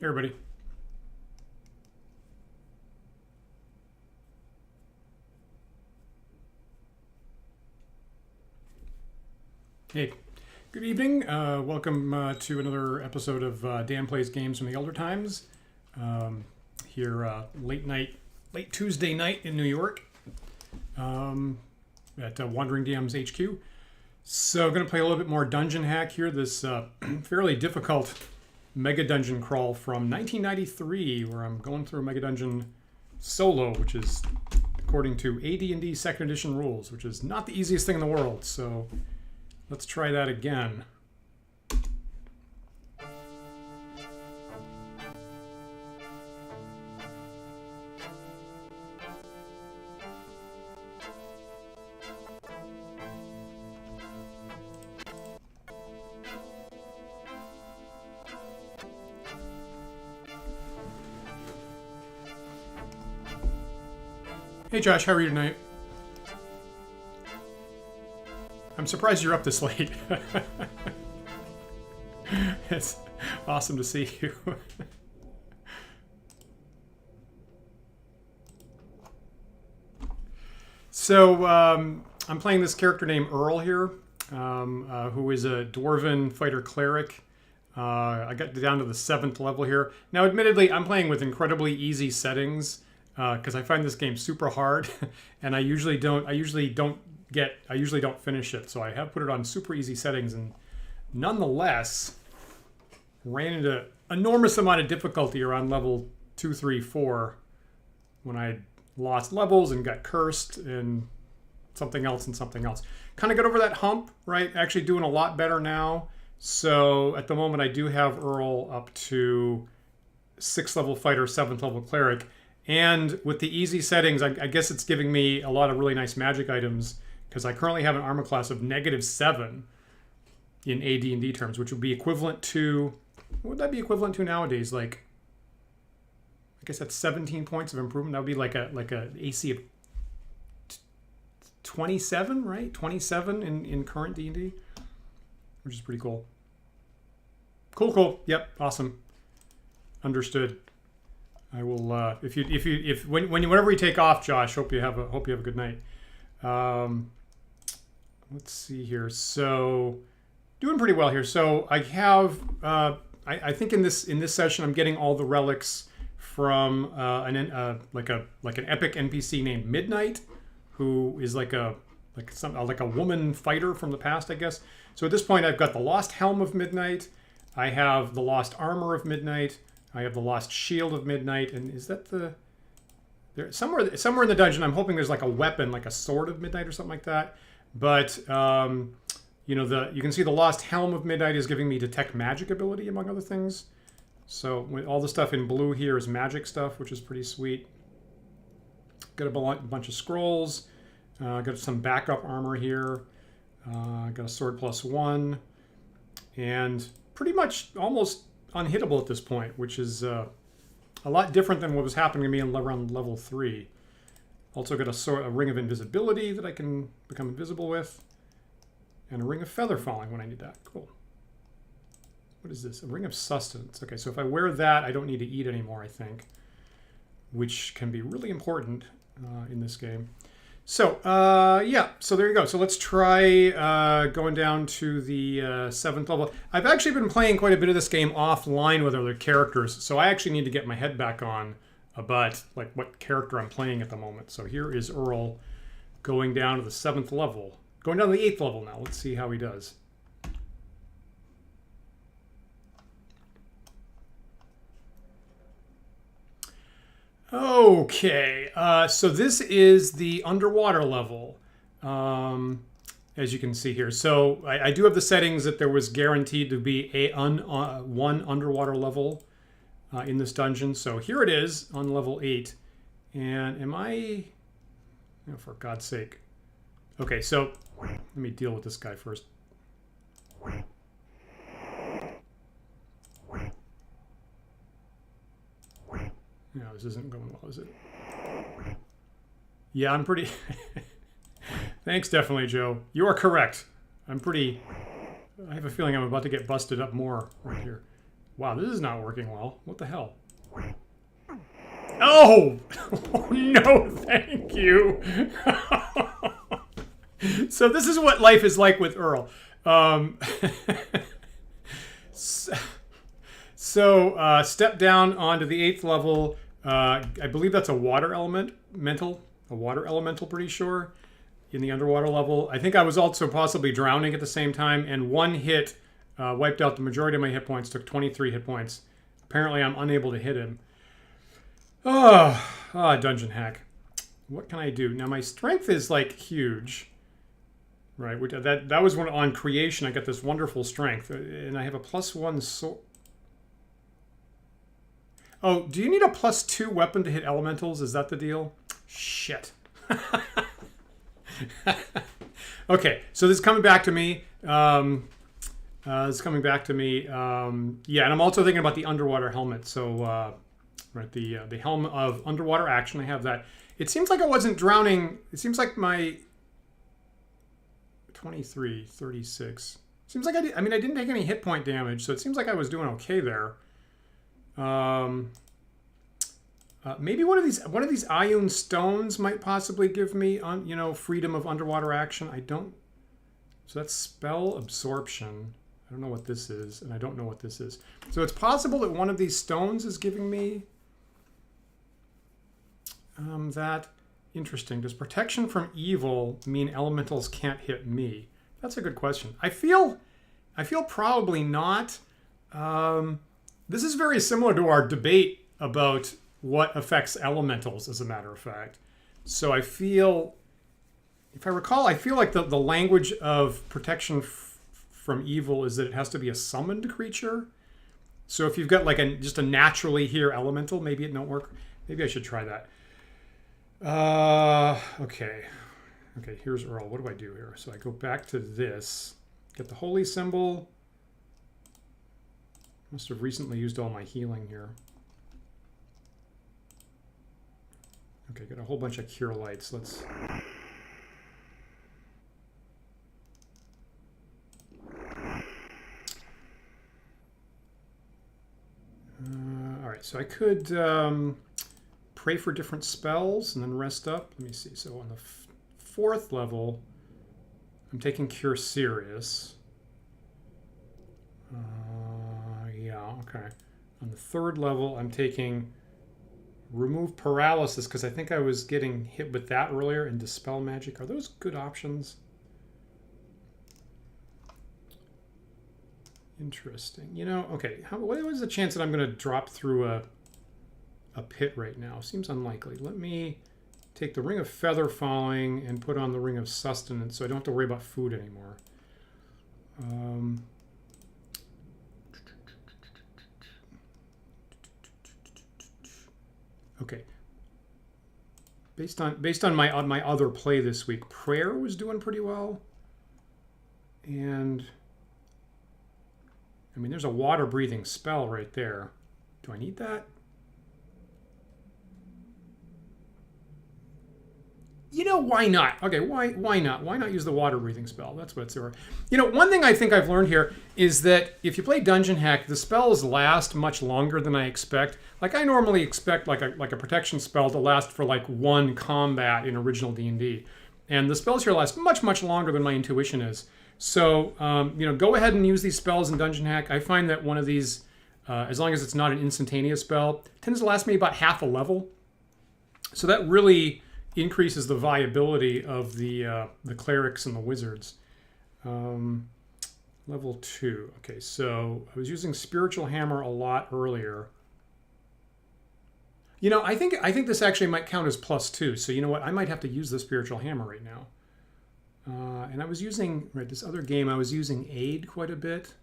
everybody. Hey, good evening. Welcome to another episode of Dan Plays Games from the Elder Times. Here, late Tuesday night in New York at Wandering DM's HQ. So I'm going to play a little bit more Dungeon Hack here. This fairly difficult mega dungeon crawl from 1993, where I'm going through a mega dungeon solo, which is according to AD&D Second Edition rules, which is not the easiest thing in the world. So let's try that again. Hey Josh, how are you tonight? I'm surprised you're up this late. It's awesome to see you. So I'm playing this character named Earl here, who is a dwarven fighter cleric. I got down to the 7th level here. Now, admittedly, I'm playing with incredibly easy settings because I find this game super hard, and I usually don't finish it. So I have put it on super easy settings, and nonetheless ran into enormous amount of difficulty around level 2, 3, 4 when I lost levels and got cursed and something else. Kind of got over that hump, right? Actually doing a lot better now. So at the moment I do have Earl up to 6th level fighter, 7th level cleric. And with the easy settings, I guess it's giving me a lot of really nice magic items, because I currently have an armor class of -7 in AD&D terms, which would be equivalent to, what would that be equivalent to nowadays? Like, I guess that's 17 points of improvement. That would be like a AC of 27, right? 27 in current D&D, which is pretty cool. Cool. Yep, awesome. Understood. I will whenever we take off, Josh. Hope you have a good night. Let's see here. So, doing pretty well here. So I have I think in this session I'm getting all the relics from an epic NPC named Midnight, who is like a woman fighter from the past, I guess. So at this point I've got the lost helm of Midnight. I have the lost armor of Midnight. I have the lost shield of Midnight, and is that there somewhere in the dungeon? I'm hoping there's like a weapon, like a sword of Midnight or something like that. But you can see the lost helm of Midnight is giving me detect magic ability, among other things. So all the stuff in blue here is magic stuff, which is pretty sweet. Got a bunch of scrolls. Got some backup armor here. Got a sword +1, and pretty much almost unhittable at this point, which is a lot different than what was happening to me around level 3. Also got a ring of invisibility that I can become invisible with, and a ring of feather falling when I need that. Cool. What is this? A ring of sustenance. Okay, so if I wear that, I don't need to eat anymore, I think, which can be really important in this game. So, yeah, so there you go. So let's try going down to the 7th level. I've actually been playing quite a bit of this game offline with other characters, so I actually need to get my head back on about like what character I'm playing at the moment. So here is Earl going down to the 7th level. Going down to the 8th level now. Let's see how he does. Okay, so this is the underwater level, as you can see here. So I do have the settings that there was guaranteed to be one underwater level in this dungeon. So here it is on level 8. And am I... Oh, for God's sake. Okay, so let me deal with this guy first. No, this isn't going well, is it? Yeah, I'm pretty... Thanks, definitely, Joe. You are correct. I have a feeling I'm about to get busted up more right here. Wow, this is not working well. What the hell? Oh! Oh no, thank you. So this is what life is like with Earl. So step down onto the 8th level. I believe that's a water elemental, pretty sure, in the underwater level. I think I was also possibly drowning at the same time, and one hit wiped out the majority of my hit points, took 23 hit points. Apparently I'm unable to hit him. Dungeon hack. What can I do? Now my strength is like huge. Right, that was when on creation I got this wonderful strength, and I have a +1 sword. Oh, do you need a +2 weapon to hit elementals? Is that the deal? Shit. Okay, so this is coming back to me. Yeah, and I'm also thinking about the underwater helmet. So, right, the helm of underwater action. I have that. It seems like I wasn't drowning. It seems like my 23, 36. Seems like I didn't take any hit point damage, so it seems like I was doing okay there. Maybe one of these Ioun stones might possibly give me freedom of underwater action. I don't. So that's spell absorption. I don't know what this is, and I don't know what this is. So it's possible that one of these stones is giving me that. Interesting. Does protection from evil mean elementals can't hit me? That's a good question. I feel probably not. This is very similar to our debate about what affects elementals, as a matter of fact. So I feel, if I recall, I feel like the language of protection from evil is that it has to be a summoned creature. So if you've got like just a naturally here elemental, maybe it don't work. Maybe I should try that. Okay, here's Earl. What do I do here? So I go back to this, get the holy symbol. Must have recently used all my healing here. Okay, got a whole bunch of cure lights. Let's... all right, so I could pray for different spells and then rest up. Let me see. So on the 4th level, I'm taking Cure Serious. Yeah, okay. On the 3rd level, I'm taking Remove Paralysis, because I think I was getting hit with that earlier, and Dispel Magic. Are those good options? Interesting. Okay. What is the chance that I'm going to drop through a pit right now? Seems unlikely. Let me take the Ring of Feather Falling and put on the Ring of Sustenance, so I don't have to worry about food anymore. Okay. Based on my other play this week, Prayer was doing pretty well, and I mean, there's a water breathing spell right there. Do I need that? Why not? Okay, why not? Why not use the water breathing spell? That's what it's there. One thing I think I've learned here is that if you play Dungeon Hack, the spells last much longer than I expect. Like I normally expect like a protection spell to last for like 1 combat in original D&D. And the spells here last much, much longer than my intuition is. So, go ahead and use these spells in Dungeon Hack. I find that one of these, as long as it's not an instantaneous spell, tends to last me about half a level. So that really increases the viability of the clerics and the wizards. Level 2. Okay, so I was using Spiritual Hammer a lot earlier. I think this actually might count as +2. So you know what? I might have to use the Spiritual Hammer right now. And I was using, this other game, I was using Aid quite a bit.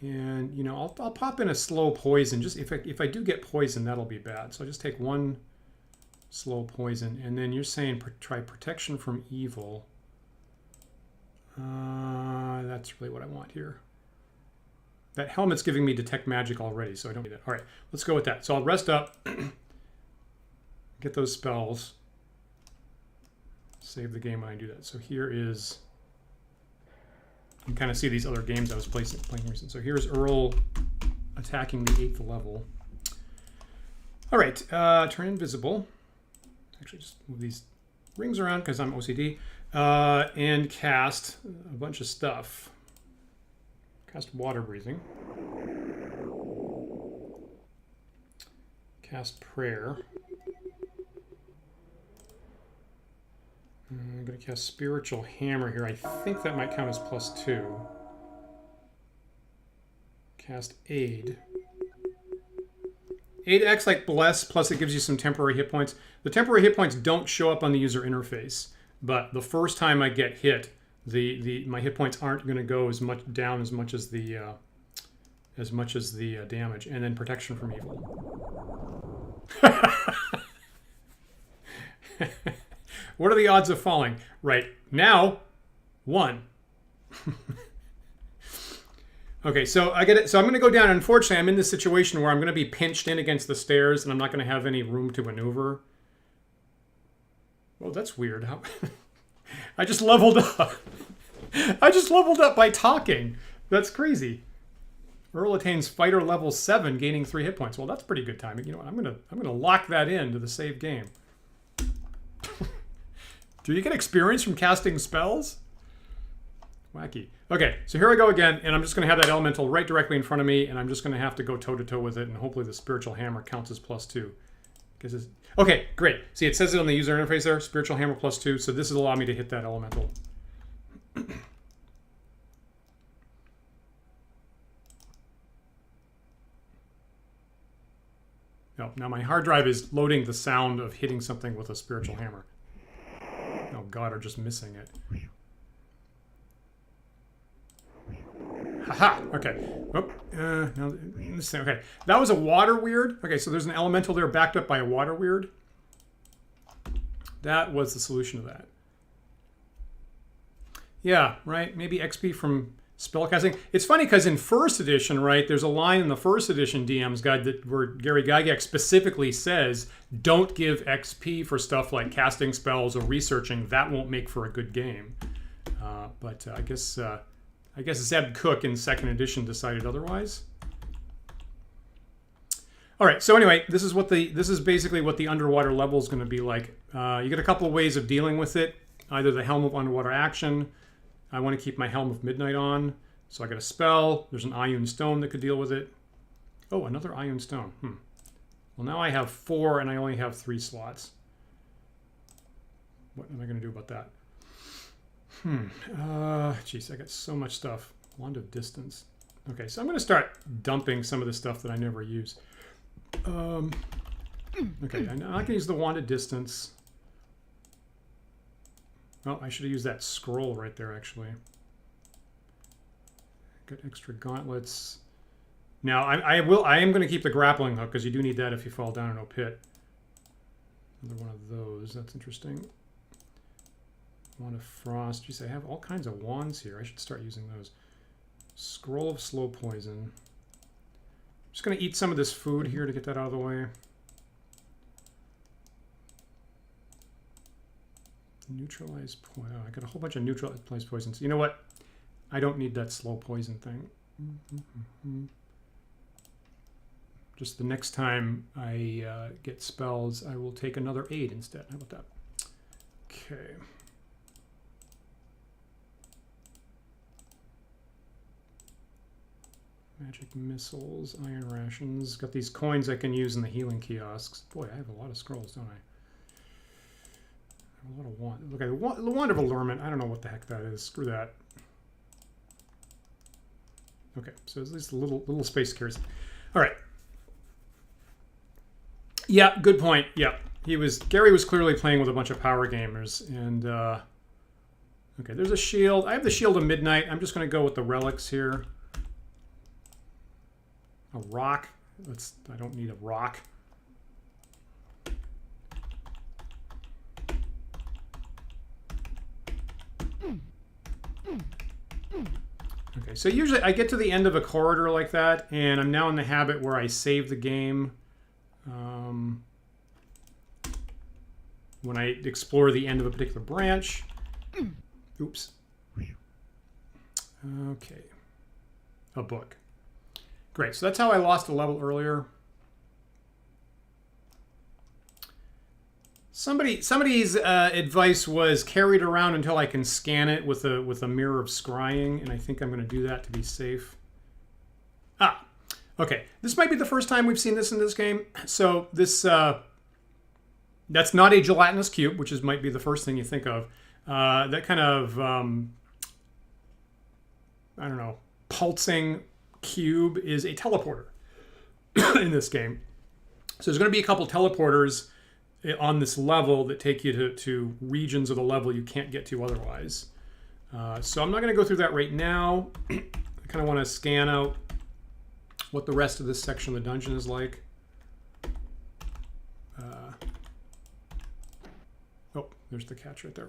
And, I'll pop in a slow poison. Just if I do get poison, that'll be bad. So I'll just take 1 slow poison. And then you're saying try protection from evil. That's really what I want here. That helmet's giving me detect magic already, so I don't need it. All right, let's go with that. So I'll rest up, get those spells. Save the game when I do that. So here is can kind of see these other games I was playing recently. So here's Earl attacking the 8th level. All right, turn invisible. Actually, just move these rings around because I'm OCD. And cast a bunch of stuff. Cast water breathing. Cast prayer. I'm going to cast spiritual hammer here. I think that might count as +2. Cast aid. Aid acts like bless, plus it gives you some temporary hit points. The temporary hit points don't show up on the user interface, but the first time I get hit, my hit points aren't going to go as much down as much as the damage, and then protection from evil. What are the odds of falling? Right now, 1. Okay, so I get it. So I'm going to go down. Unfortunately, I'm in this situation where I'm going to be pinched in against the stairs, and I'm not going to have any room to maneuver. Well, that's weird. How I just leveled up. I just leveled up by talking. That's crazy. Earl attains fighter level 7, gaining 3 hit points. Well, that's pretty good timing. You know what? I'm gonna lock that into the save game. Do you get experience from casting spells? Wacky. Okay, so here I go again, and I'm just going to have that elemental right directly in front of me, and I'm just going to have to go toe-to-toe with it, and hopefully the spiritual hammer counts as +2. Because it's... Okay, great. See, it says it on the user interface there, spiritual hammer +2, so this will allow me to hit that elemental. Oh, now my hard drive is loading the sound of hitting something with a spiritual hammer. Oh god, or just missing it. Haha! Okay. Oh, now this thing. Okay, that was a water weird. Okay, so there's an elemental there backed up by a water weird. That was the solution to that. Yeah, right. Maybe XP from spellcasting. It's funny because in first edition, right, there's a line in the first edition DM's guide where Gary Gygax specifically says, don't give XP for stuff like casting spells or researching. That won't make for a good game. But I guess Zeb Cook in second edition decided otherwise. All right. So anyway, this is basically what the underwater level is going to be like. You get a couple of ways of dealing with it. Either the Helm of Underwater Action. I want to keep my Helm of Midnight on. So I got a spell. There's an Ioun Stone that could deal with it. Oh, another Ioun Stone. Well, now I have 4 and I only have 3 slots. What am I going to do about that? Geez, I got so much stuff. Wand of Distance. Okay, so I'm going to start dumping some of the stuff that I never use. Okay, I'm not going to use the Wand of Distance. Oh, I should have used that scroll right there, actually. Got extra gauntlets. Now, I am going to keep the grappling hook, because you do need that if you fall down in a pit. Another one of those. That's interesting. Wand of Frost. Geez, I have all kinds of wands here. I should start using those. Scroll of Slow Poison. I'm just going to eat some of this food here to get that out of the way. Neutralize poison. Oh, I got a whole bunch of neutralized poisons. You know what? I don't need that slow poison thing. Just the next time I get spells, I will take another aid instead. How about that? Okay. Magic missiles, iron rations. Got these coins I can use in the healing kiosks. Boy, I have a lot of scrolls, don't I? A lot of wand. Look at the wand of allurement. I don't know what the heck that is. Screw that. Okay, so it's these little space carriers. All right. Yeah, good point. Yeah, Gary was clearly playing with a bunch of power gamers, and okay, there's a shield. I have the Shield of Midnight. I'm just going to go with the relics here. A rock. I don't need a rock. Okay, so usually I get to the end of a corridor like that, and I'm now in the habit where I save the game when I explore the end of a particular branch. Oops. Okay. A book. Great. So that's how I lost a level earlier. Somebody's advice was carry it around until I can scan it with a mirror of scrying, and I think I'm going to do that to be safe. Ah, okay. This might be the first time we've seen this in this game. So this that's not a gelatinous cube, which might be the first thing you think of. That kind of I don't know, pulsing cube is a teleporter in this game. So there's going to be a couple teleporters on this level that take you to regions of the level you can't get to otherwise. So I'm not going to go through that right now. I kind of want to scan out what the rest of this section of the dungeon is like. Oh, there's the catch right there.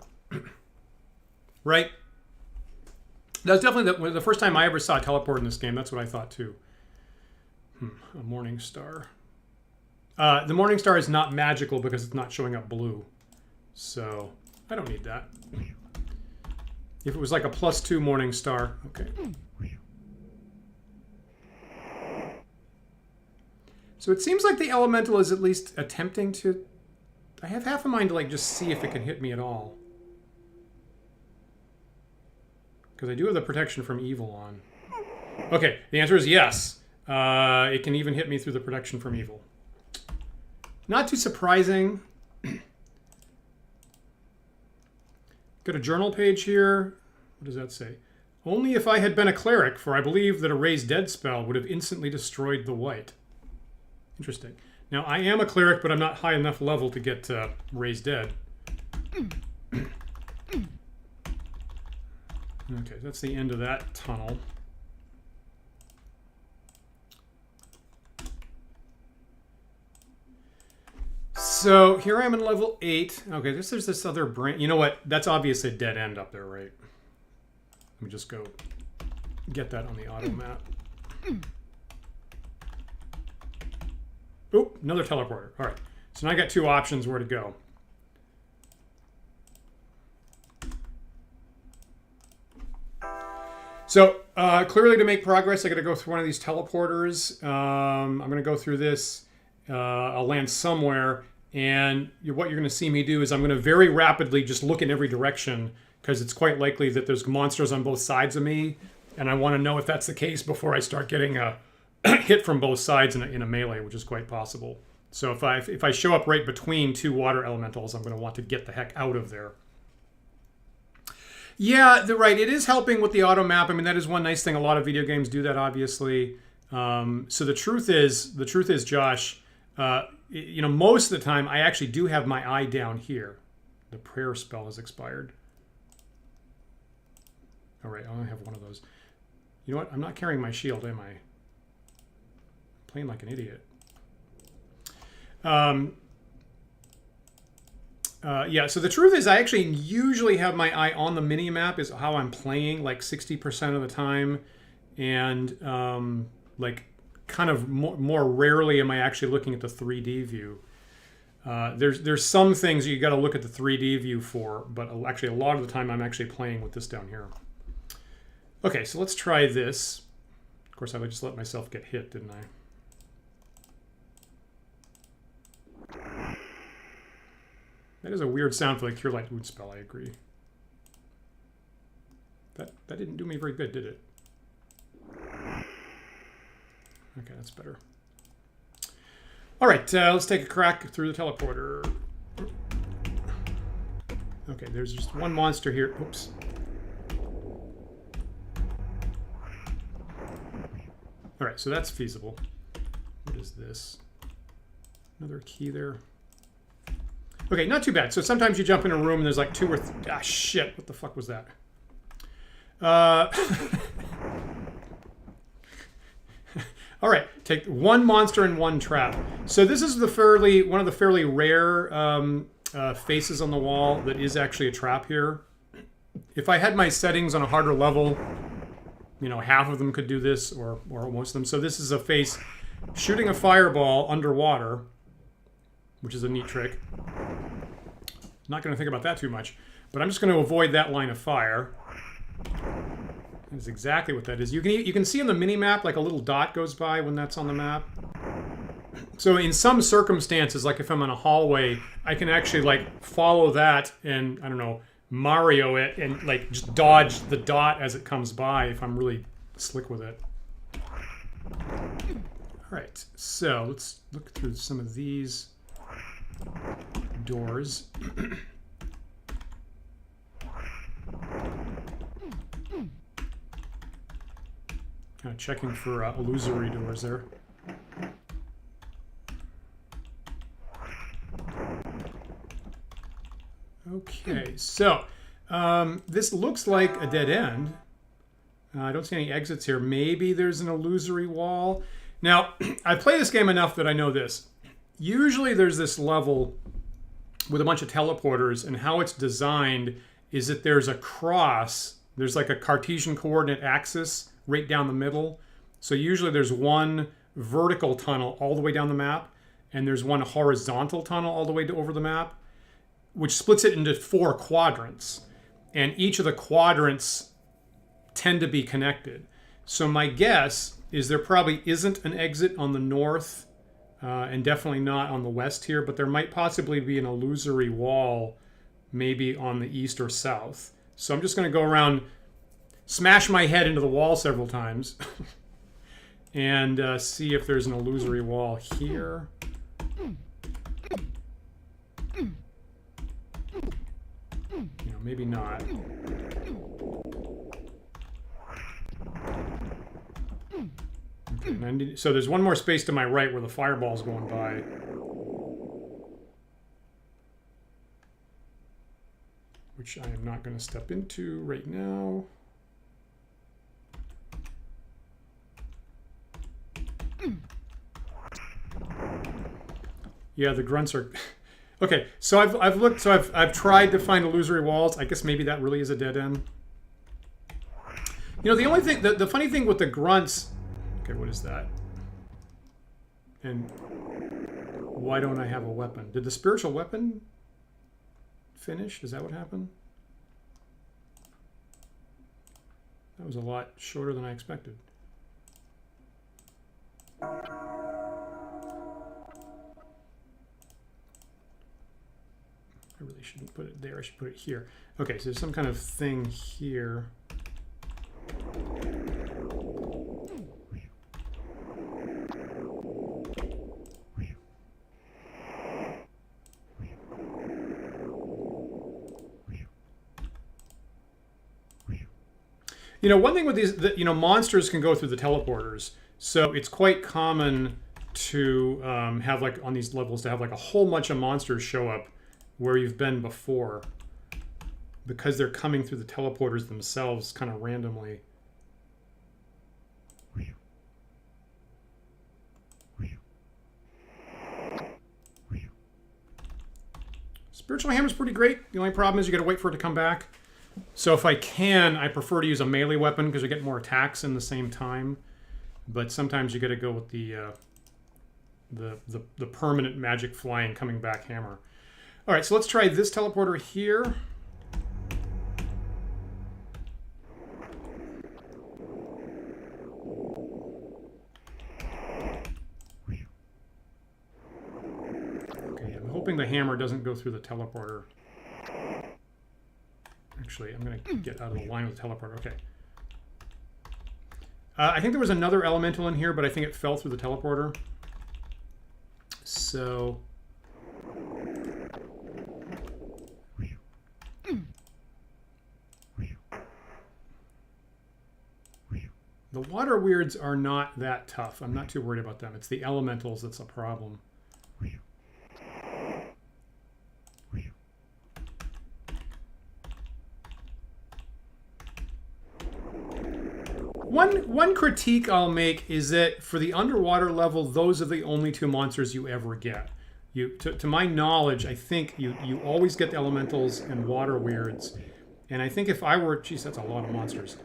Right? That was definitely the first time I ever saw a teleport in this game. That's what I thought too. A morning star. The morning star is not magical because it's not showing up blue. So I don't need that. If it was like a +2 morning star, okay. So it seems like the elemental is at least attempting to... I have half a mind to like just see if it can hit me at all. Because I do have the protection from evil on. Okay, the answer is yes. It can even hit me through the protection from evil. Not too surprising. Got a journal page here. What does that say? Only if I had been a cleric, for I believe that a raise dead spell would have instantly destroyed the white. Interesting. Now, I am a cleric, but I'm not high enough level to get raise dead. Okay, that's the end of that tunnel. So here I am in level 8. Okay, there's this other branch. You know what? That's obviously a dead end up there, right? Let me just go get that on the auto map. Oh, another teleporter. All right. So now I got 2 options where to go. So clearly to make progress, I got to go through one of these teleporters. I'm going to go through this. I'll land somewhere. And what you're going to see me do is I'm going to very rapidly just look in every direction because it's quite likely that there's monsters on both sides of me. And I want to know if that's the case before I start getting a hit from both sides in a melee, which is quite possible. So if I show up right between 2 water elementals, I'm going to want to get the heck out of there. Yeah, right. It is helping with the auto map. I mean, that is one nice thing. A lot of video games do that, obviously. So the truth is, Josh, you know, most of the time I actually do have my eye down here. The prayer spell has expired. All right, I only have one of those. You know what? I'm not carrying my shield, am I? Playing like an idiot. Yeah, so the truth is I actually usually have my eye on the mini-map is how I'm playing, like 60% of the time. And like kind of more rarely am I actually looking at the 3D view. There's some things you got to look at the 3D view for, but actually a lot of the time I'm actually playing with this down here. Okay, so let's try this. Of course, I just let myself get hit, didn't I? That is a weird sound for the Cure Light Wound spell, I agree. That didn't do me very good, did it? Okay, that's better. All right, let's take a crack through the teleporter. Okay, there's just one monster here. Oops. All right, so that's feasible. What is this? Another key there. Okay, not too bad. So sometimes you jump in a room and there's like 2 or ah, shit. What the fuck was that? All right, take 1 monster and 1 trap. So this is one of the fairly rare faces on the wall that is actually a trap here. If I had my settings on a harder level, you know, half of them could do this or most of them. So this is a face shooting a fireball underwater, which is a neat trick. Not going to think about that too much, but I'm just going to avoid that line of fire. That's exactly what that is. You can see on the mini map like a little dot goes by when that's on the map. So in some circumstances, like if I'm in a hallway, I can actually like follow that and, I don't know, Mario it and like just dodge the dot as it comes by if I'm really slick with it. All right, so let's look through some of these doors. Kind of checking for illusory doors there. Okay, so this looks like a dead end. I don't see any exits here. Maybe there's an illusory wall. Now, I've played this game enough that I know this. Usually there's this level with a bunch of teleporters, and how it's designed is that there's a cross. There's like a Cartesian coordinate axis right down the middle. So usually there's one vertical tunnel all the way down the map, and there's one horizontal tunnel all the way over the map, which splits it into 4 quadrants. And each of the quadrants tend to be connected. So my guess is there probably isn't an exit on the north, and definitely not on the west here, but there might possibly be an illusory wall maybe on the east or south. So I'm just going to go around, smash my head into the wall several times, and see if there's an illusory wall here. You know, maybe not. Okay, so there's one more space to my right where the fireball's going by. Which I am not going to step into right now. Yeah, the grunts are... Okay, so I've looked, so I've tried to find illusory walls. I guess maybe that really is a dead end. You know, the only thing, the funny thing with the grunts... Okay, what is that? And why don't I have a weapon? Did the spiritual weapon finish? Is that what happened? That was a lot shorter than I expected. I really shouldn't put it there. I should put it here. Okay, so there's some kind of thing here. You know, one thing with these, you know, monsters can go through the teleporters. So it's quite common to have, like, on these levels, to have, like, a whole bunch of monsters show up where you've been before, because they're coming through the teleporters themselves kind of randomly. Spiritual Hammer's pretty great. The only problem is you got to wait for it to come back. So if I can, I prefer to use a melee weapon because you get more attacks in the same time. But sometimes you got to go with the permanent magic flying coming back hammer. All right, so let's try this teleporter here. Okay, I'm hoping the hammer doesn't go through the teleporter. Actually, I'm going to get out of the line with the teleporter. Okay. I think there was another elemental in here, but I think it fell through the teleporter. So... The water weirds are not that tough. I'm not too worried about them. It's the elementals that's a problem. One critique I'll make is that for the underwater level, those are the only 2 monsters you ever get. To my knowledge, I think you always get the elementals and water weirds. And I think if I were... Geez, that's a lot of monsters.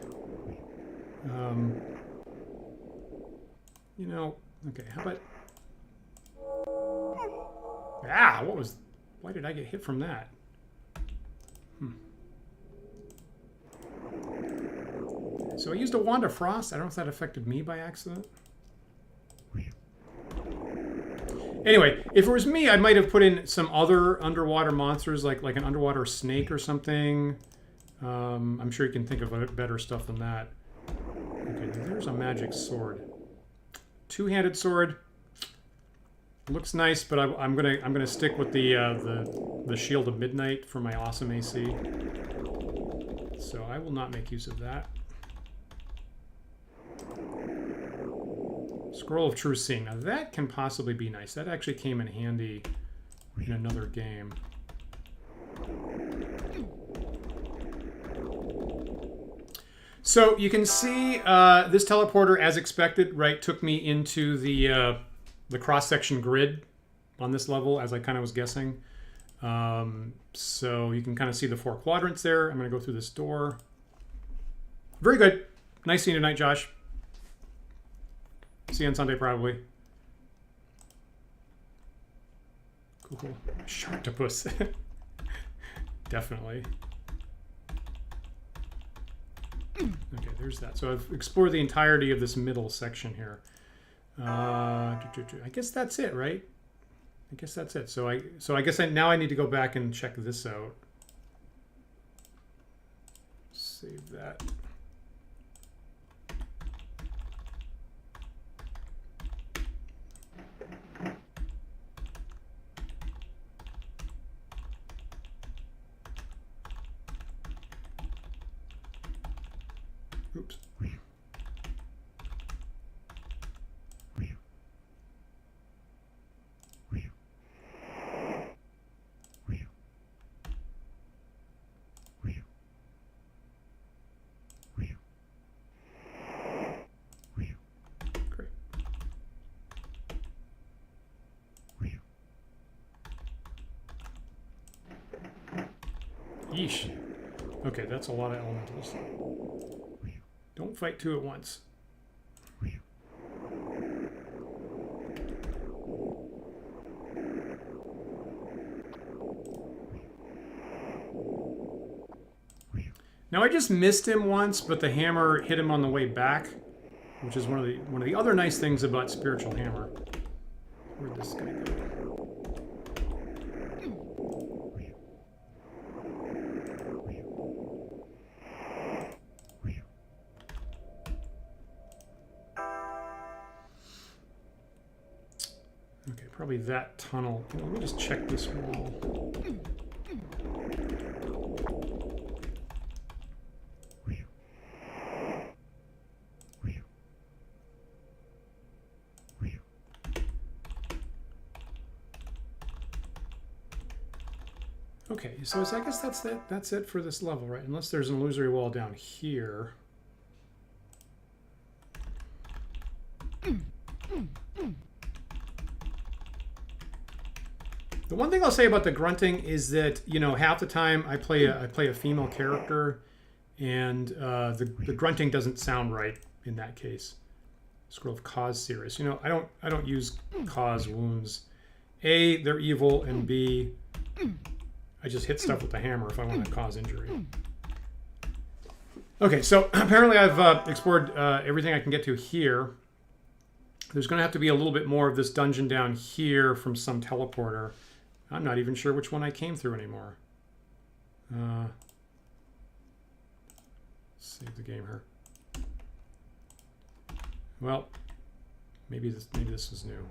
You know... Okay, how about... Ah, what was... Why did I get hit from that? So I used a Wand of Frost. I don't know if that affected me by accident. Anyway, if it was me, I might have put in some other underwater monsters, like an underwater snake or something. I'm sure you can think of better stuff than that. Okay, there's a magic sword. Two-handed sword. Looks nice, but I'm gonna stick with the Shield of Midnight for my awesome AC. So I will not make use of that. Scroll of True Seeing. Now that can possibly be nice. That actually came in handy in another game. So you can see this teleporter, as expected, right, took me into the cross-section grid on this level, as I kind of was guessing. So you can kind of see the 4 quadrants there. I'm going to go through this door. Very good. Nice seeing you tonight, Josh. See you on Sunday, probably. Cool, cool. Sharktopus. Definitely. Okay, there's that. So I've explored the entirety of this middle section here. I guess that's it, right? I guess that's it. So I guess now I need to go back and check this out. Save that. Oops. Great. Yeesh. Okay, that's a lot of elementals. Don't fight 2 at once. Now I just missed him once, but the hammer hit him on the way back, which is one of the other nice things about Spiritual Hammer. Where'd this guy go? Okay, probably that tunnel. Let me just check this wall. Okay, so I guess that's it for this level, right? Unless there's an illusory wall down here. The one thing I'll say about the grunting is that, you know, half the time I play a female character, and the grunting doesn't sound right in that case. Scroll of Cause Serious. You know, I don't use cause wounds. A, they're evil, and B, I just hit stuff with the hammer if I want to cause injury. Okay, so apparently I've explored everything I can get to here. There's going to have to be a little bit more of this dungeon down here from some teleporter. I'm not even sure which one I came through anymore. Save the game here. Well, maybe this is new.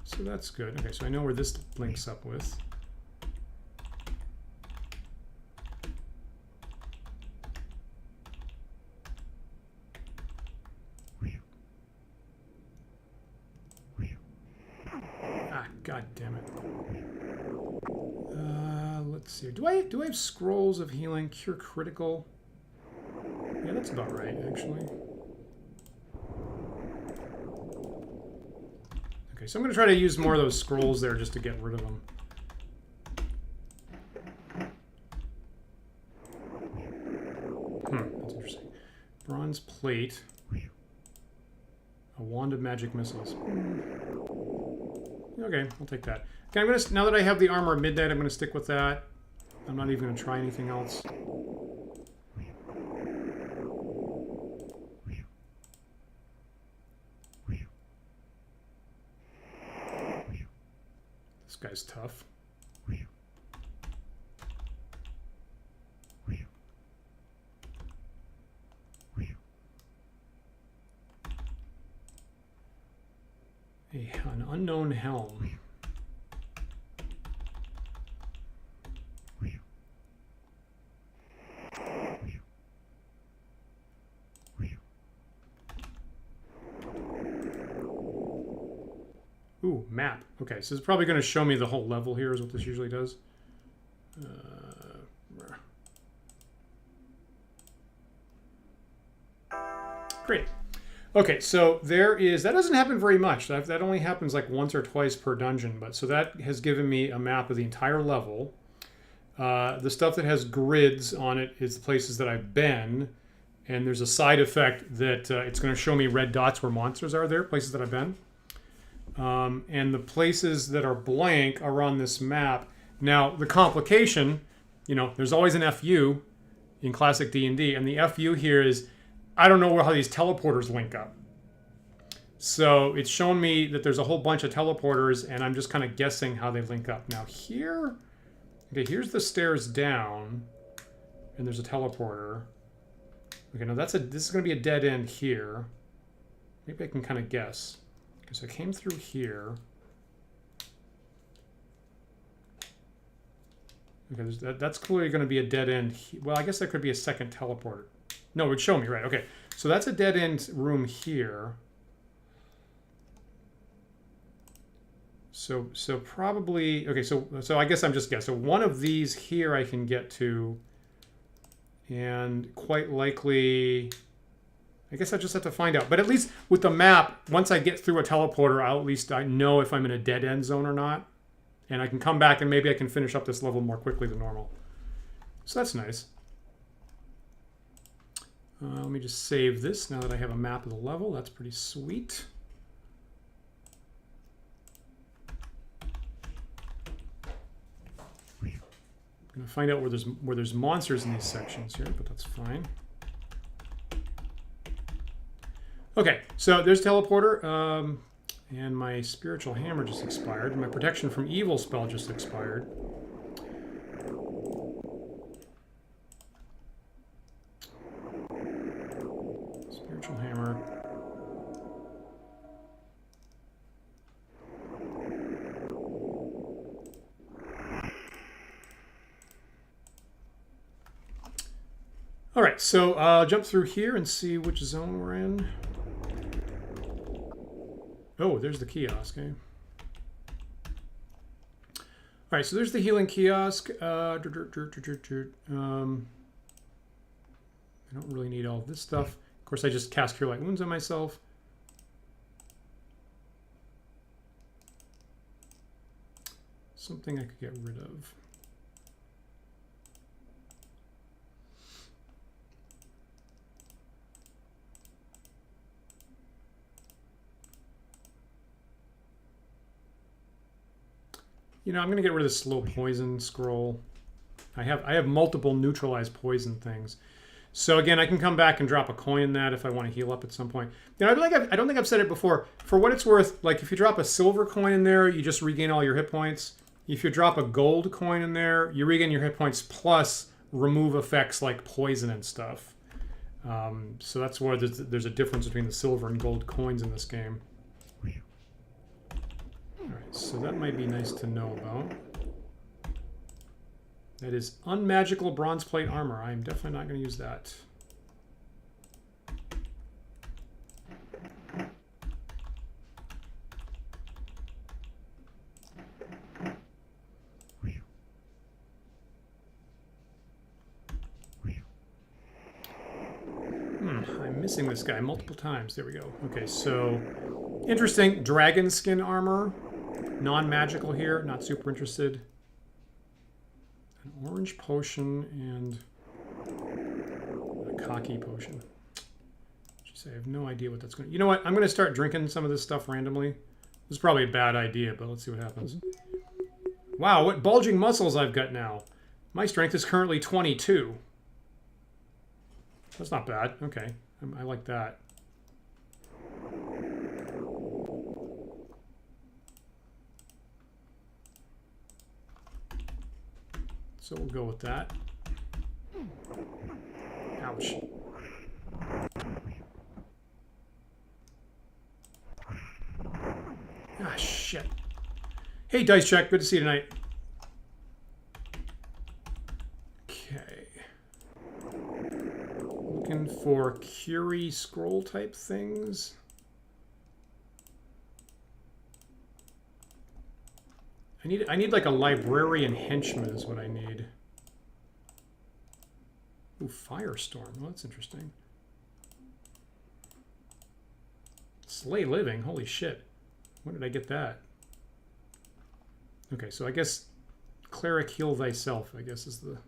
So that's good. Okay, so I know where this links up with. Ah, god damn it. Let's see. Do I have scrolls of healing, cure critical? Yeah, that's about right, actually. Okay, so I'm going to try to use more of those scrolls there just to get rid of them. Bronze plate. A wand of magic missiles. Okay, I'll take that. Okay, I'm gonna, now that I have the armor of midnight, I'm gonna stick with that. I'm not even gonna try anything else. This guy's tough. An unknown helm. Ooh, map. Okay, so it's probably going to show me the whole level here is what this usually does. Great. Okay, so there is, that doesn't happen very much. That only happens like once or twice per dungeon, but so that has given me a map of the entire level. The stuff that has grids on it is the places that I've been, and there's a side effect that it's going to show me red dots where monsters are there, places that I've been. And the places that are blank are on this map. Now, the complication, you know, there's always an FU in classic D&D, and the FU here is, I don't know how these teleporters link up. So it's shown me that there's a whole bunch of teleporters, and I'm just kind of guessing how they link up. Now here, okay, here's the stairs down, and there's a teleporter. Okay, now this is going to be a dead end here. Maybe I can kind of guess. Okay, so I came through here. Okay, that's clearly going to be a dead end. Well, I guess there could be a second teleporter. No, it would show me, right. Okay, so that's a dead end room here. So probably, okay, so I guess I'm just guessing. So one of these here I can get to, and quite likely, I guess I just have to find out. But at least with the map, once I get through a teleporter, I know if I'm in a dead end zone or not. And I can come back and maybe I can finish up this level more quickly than normal. So that's nice. Let me just save this now that I have a map of the level. That's pretty sweet. I'm going to find out where there's monsters in these sections here, but that's fine. Okay, so there's teleporter, and my spiritual hammer just expired. My protection from evil spell just expired. Hammer. All right, so I'll jump through here and see which zone we're in. Oh, there's the kiosk, eh? All right, so there's the healing kiosk. I don't really need all this stuff. Of course, I just cast Cure Light Wounds on myself. Something I could get rid of. You know, I'm going to get rid of the slow poison scroll. I have multiple neutralize poison things. So again, I can come back and drop a coin in that if I want to heal up at some point. You know, I don't think I've said it before. For what it's worth, like if you drop a silver coin in there, you just regain all your hit points. If you drop a gold coin in there, you regain your hit points plus remove effects like poison and stuff. So that's why there's a difference between the silver and gold coins in this game. All right, so that might be nice to know about. That is unmagical bronze plate armor. I am definitely not going to use that. I'm missing this guy multiple times. There we go. Okay, so interesting. Dragon skin armor. Non-magical here. Not super interested. An orange potion and a cocky potion. So I have no idea what that's going to... You know what? I'm going to start drinking some of this stuff randomly. This is probably a bad idea, but let's see what happens. Wow, what bulging muscles I've got now. My strength is currently 22. That's not bad. Okay. I like that. So we'll go with that. Ouch. Ah, shit. Hey, Dice Check. Good to see you tonight. Okay. Looking for Curie scroll type things. I need like a librarian henchman is what I need. Ooh, Firestorm. Well, that's interesting. Slay Living. Holy shit. When did I get that? Okay, so I guess Cleric Heal Thyself, I guess, is the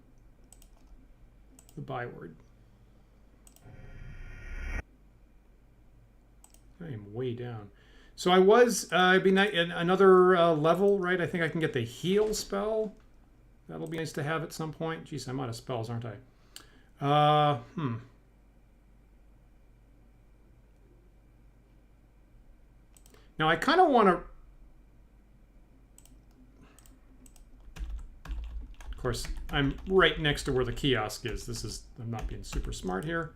byword. I am way down. So I was, it'd be another level, right? I think I can get the heal spell. That'll be nice to have at some point. Jeez, I'm out of spells, aren't I? Now I kind of want to... Of course, I'm right next to where the kiosk is. This is... I'm not being super smart here.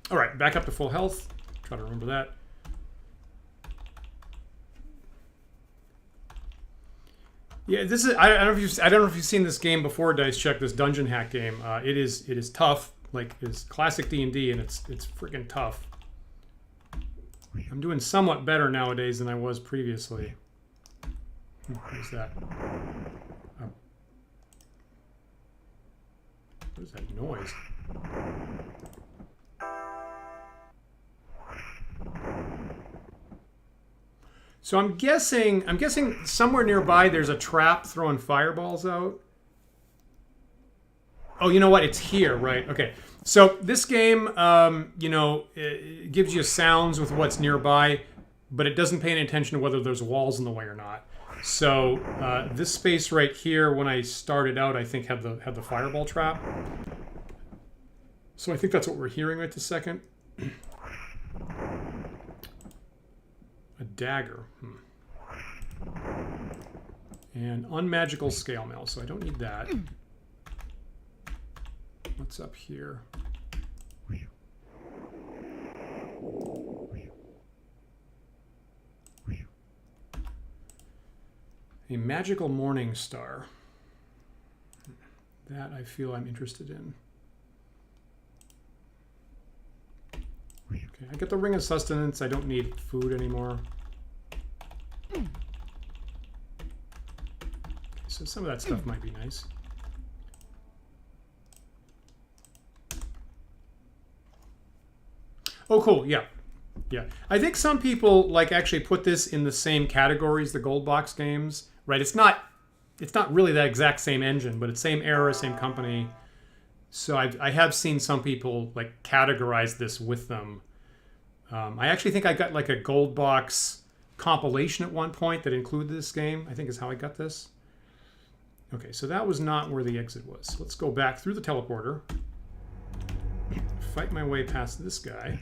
All right, back up to full health. Try to remember that. Yeah, this is. I don't know if you've seen this game before, Dice Check. This Dungeon Hack game. It is tough. Like it's classic D&D, and it's freaking tough. I'm doing somewhat better nowadays than I was previously. What is that? What is that noise? So I'm guessing somewhere nearby there's a trap throwing fireballs out. Oh, you know what? It's here, right? Okay. So this game, you know, it gives you sounds with what's nearby, but it doesn't pay any attention to whether there's walls in the way or not. So this space right here, when I started out, I think had the fireball trap. So I think that's what we're hearing right this second. A dagger. And unmagical scale mail, so I don't need that. What's up here? A magical morning star. That I feel I'm interested in. Okay, I get the Ring of Sustenance. I don't need food anymore. Okay, so some of that stuff might be nice. Oh, cool. Yeah. Yeah. I think some people like actually put this in the same category as the gold box games, right? It's not really that exact same engine, but it's same era, same company. So I have seen some people like categorize this with them. I actually think I got like a gold box compilation at one point that included this game. I think is how I got this. Okay, so that was not where the exit was. So let's go back through the teleporter. Fight my way past this guy.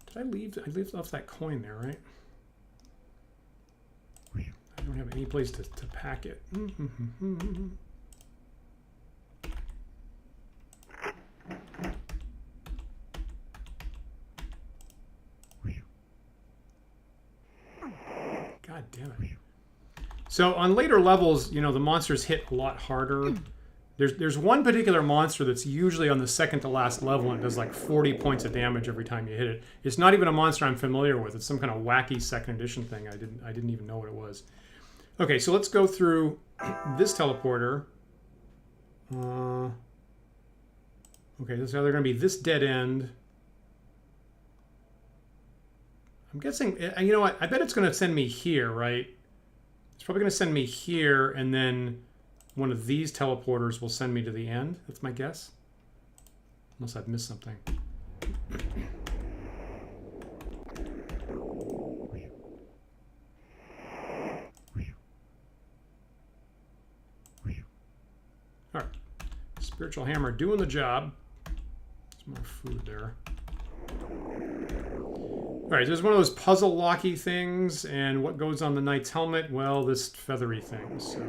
Did I leave? I left off that coin there, right? I don't have any place to pack it. God damn it. So on later levels, you know, the monsters hit a lot harder. There's one particular monster that's usually on the second to last level and it does like 40 points of damage every time you hit it. It's not even a monster I'm familiar with. It's some kind of wacky second edition thing. I didn't even know what it was. Okay, so let's go through this teleporter. Okay, so they're going to be this dead end. I'm guessing, you know what? I bet it's going to send me here, right? It's probably going to send me here, and then one of these teleporters will send me to the end. That's my guess. Unless I've missed something. All right. Spiritual hammer doing the job. There's more food there. All right, there's one of those puzzle locky things, and what goes on the knight's helmet? Well, this feathery thing, so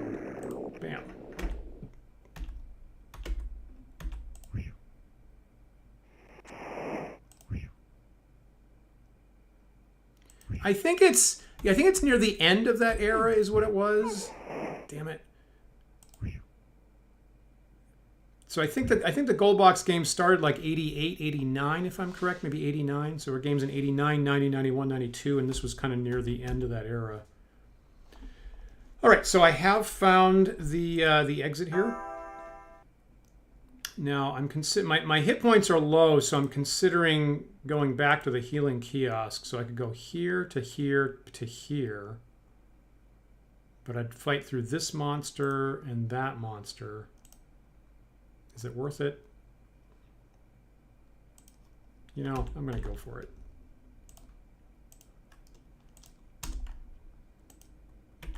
bam. I think it's near the end of that era is what it was. Damn it. So I think the gold box game started like 88, 89, if I'm correct, maybe 89. So our games in 89, 90, 91, 92, and this was kind of near the end of that era. All right, so I have found the exit here. Now my hit points are low, so I'm considering going back to the healing kiosk. So I could go here to here to here, but I'd fight through this monster and that monster. Is it worth it? You know, I'm going to go for it.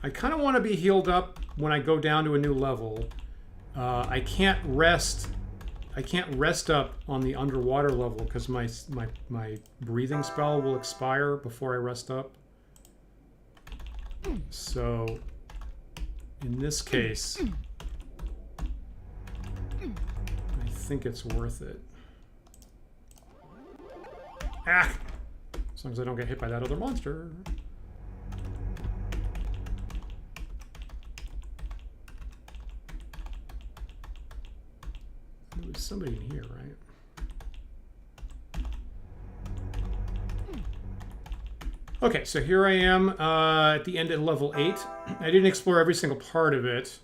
I kind of want to be healed up when I go down to a new level. I can't rest up on the underwater level because my breathing spell will expire before I rest up. So in this case, I think it's worth it. Ah! As long as I don't get hit by that other monster. There's somebody in here, right? Okay, so here I am at the end of level 8. I didn't explore every single part of it.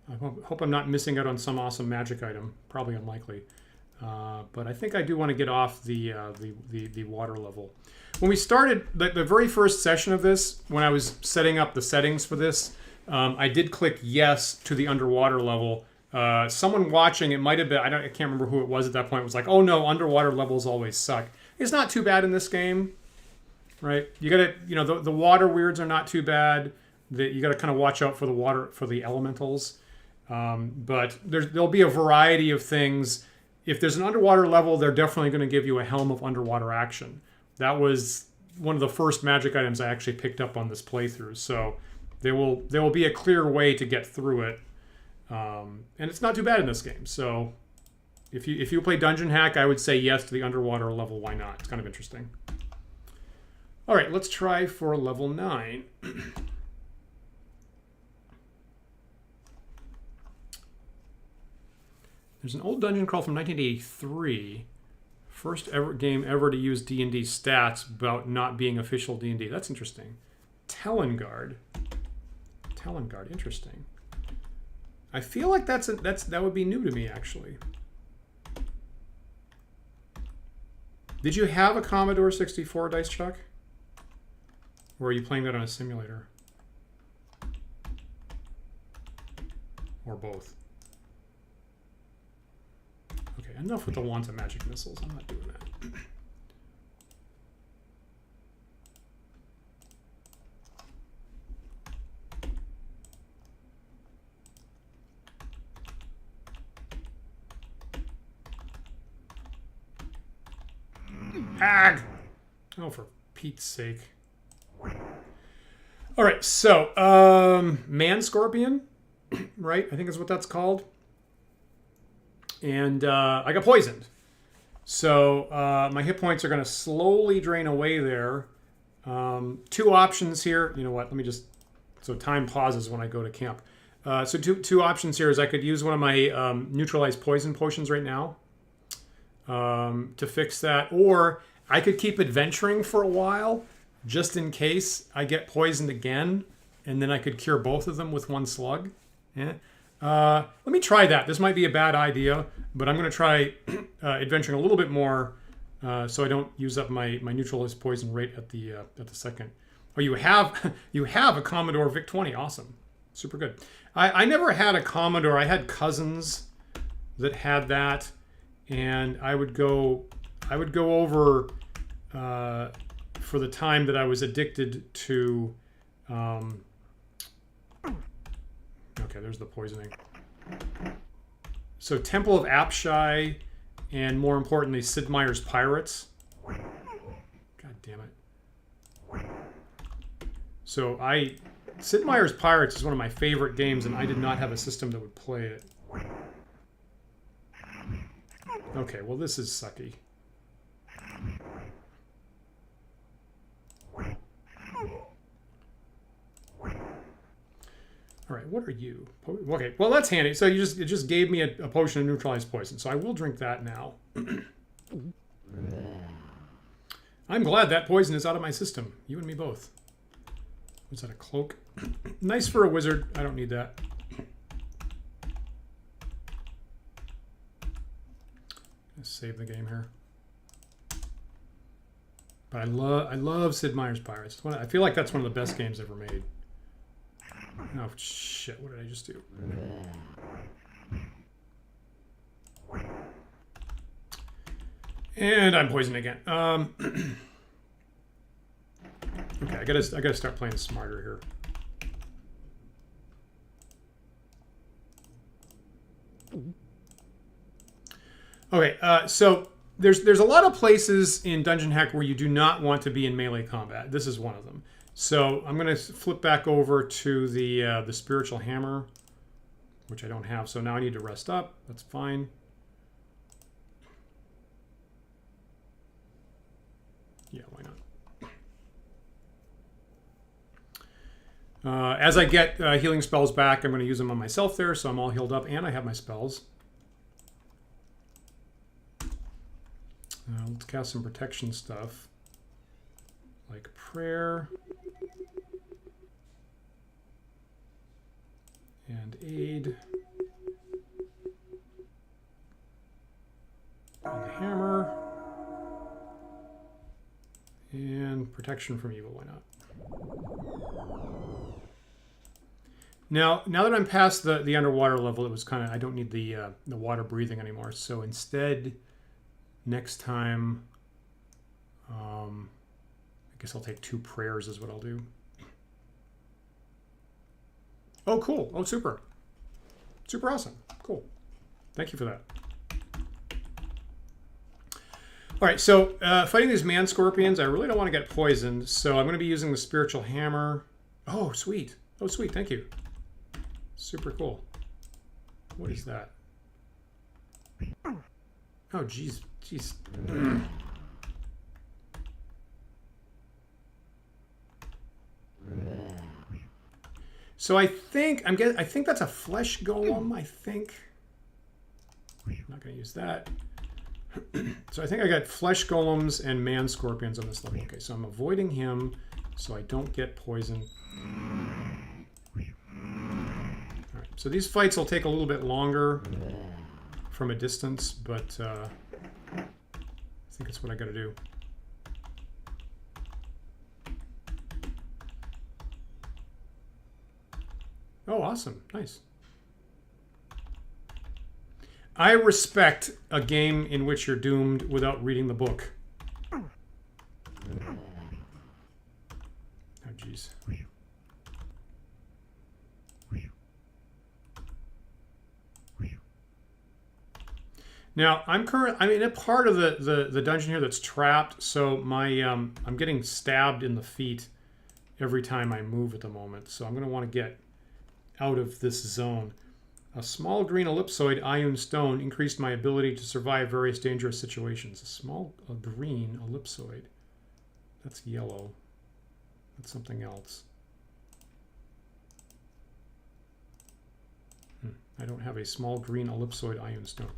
I hope I'm not missing out on some awesome magic item. Probably unlikely. But I think I do want to get off the water level. When we started, the very first session of this, when I was setting up the settings for this, I did click yes to the underwater level. Someone watching, it might have been, I can't remember who it was at that point, was like, oh no, underwater levels always suck. It's not too bad in this game, right? You gotta, the water weirds are not too bad. You gotta kind of watch out for the water, for the elementals. But there'll be a variety of things. If there's an underwater level, they're definitely going to give you a Helm of Underwater Action. That was one of the first magic items I actually picked up on this playthrough. So there will be a clear way to get through it. And it's not too bad in this game. So if you play Dungeon Hack, I would say yes to the underwater level. Why not? It's kind of interesting. All right, let's try for level 9. There's an old dungeon crawl from 1983. First ever game ever to use D&D stats about not being official D&D. That's interesting. Telengard. Telengard, interesting. I feel like that would be new to me, actually. Did you have a Commodore 64, Dice Chuck? Or are you playing that on a simulator? Or both? Okay, enough with the wands of magic missiles. I'm not doing that. Ag! Oh, for Pete's sake. All right, so Man Scorpion, right? I think is what that's called. And I got poisoned. So my hit points are going to slowly drain away there. 2 options here. You know what? Let me just... So time pauses when I go to camp. So two options here is I could use one of my neutralized poison potions right now to fix that. Or I could keep adventuring for a while just in case I get poisoned again. And then I could cure both of them with 1 slug. Yeah. Let me try that. This might be a bad idea, but I'm going to try adventuring a little bit more so I don't use up my neutralized poison right at the second. Oh, you have a Commodore VIC-20. Awesome, super good. I never had a Commodore. I had cousins that had that, and I would go over for the time that I was addicted to. Okay, there's the poisoning. So Temple of Apshai, and more importantly, Sid Meier's Pirates. God damn it. So Sid Meier's Pirates is one of my favorite games, and I did not have a system that would play it. Okay, well this is sucky. All right, what are you? Okay, well that's handy. So it just gave me a potion of neutralized poison. So I will drink that now. I'm glad that poison is out of my system. You and me both. Was that a cloak? Nice for a wizard. I don't need that. Let's save the game here. But I love Sid Meier's Pirates. I feel like that's one of the best games ever made. Oh shit, what did I just do? And I'm poisoned again. Okay, I gotta start playing smarter here. Okay, so there's a lot of places in Dungeon Hack where you do not want to be in melee combat. This is one of them. So I'm going to flip back over to the spiritual hammer, which I don't have. So now I need to rest up. That's fine. Yeah, why not? As I get healing spells back, I'm going to use them on myself there, so I'm all healed up, and I have my spells. Let's cast some protection stuff, like prayer. And aid. And the hammer. And protection from evil, why not? Now that I'm past the underwater level, it was kind of, I don't need the water breathing anymore. So instead, next time, I guess I'll take 2 prayers is what I'll do. Oh, cool. Oh, super. Super awesome. Cool. Thank you for that. All right, so fighting these man scorpions, I really don't want to get poisoned, so I'm going to be using the spiritual hammer. Oh, sweet. Oh, sweet. Thank you. Super cool. What is that? Oh, geez. Jeez. So I think that's a flesh golem. I think I'm not going to use that. So I think I got flesh golems and man scorpions on this level. Okay, so I'm avoiding him so I don't get poisoned. All right, so these fights will take a little bit longer from a distance, but I think it's what I got to do. Oh, awesome. Nice. I respect a game in which you're doomed without reading the book. Oh, jeez. Now, I'm in a part of the dungeon here that's trapped, so my I'm getting stabbed in the feet every time I move at the moment. So I'm going to want to get out of this zone. A small green ellipsoid ion stone increased my ability to survive various dangerous situations. A small green ellipsoid. That's yellow. That's something else. I don't have a small green ellipsoid ion stone.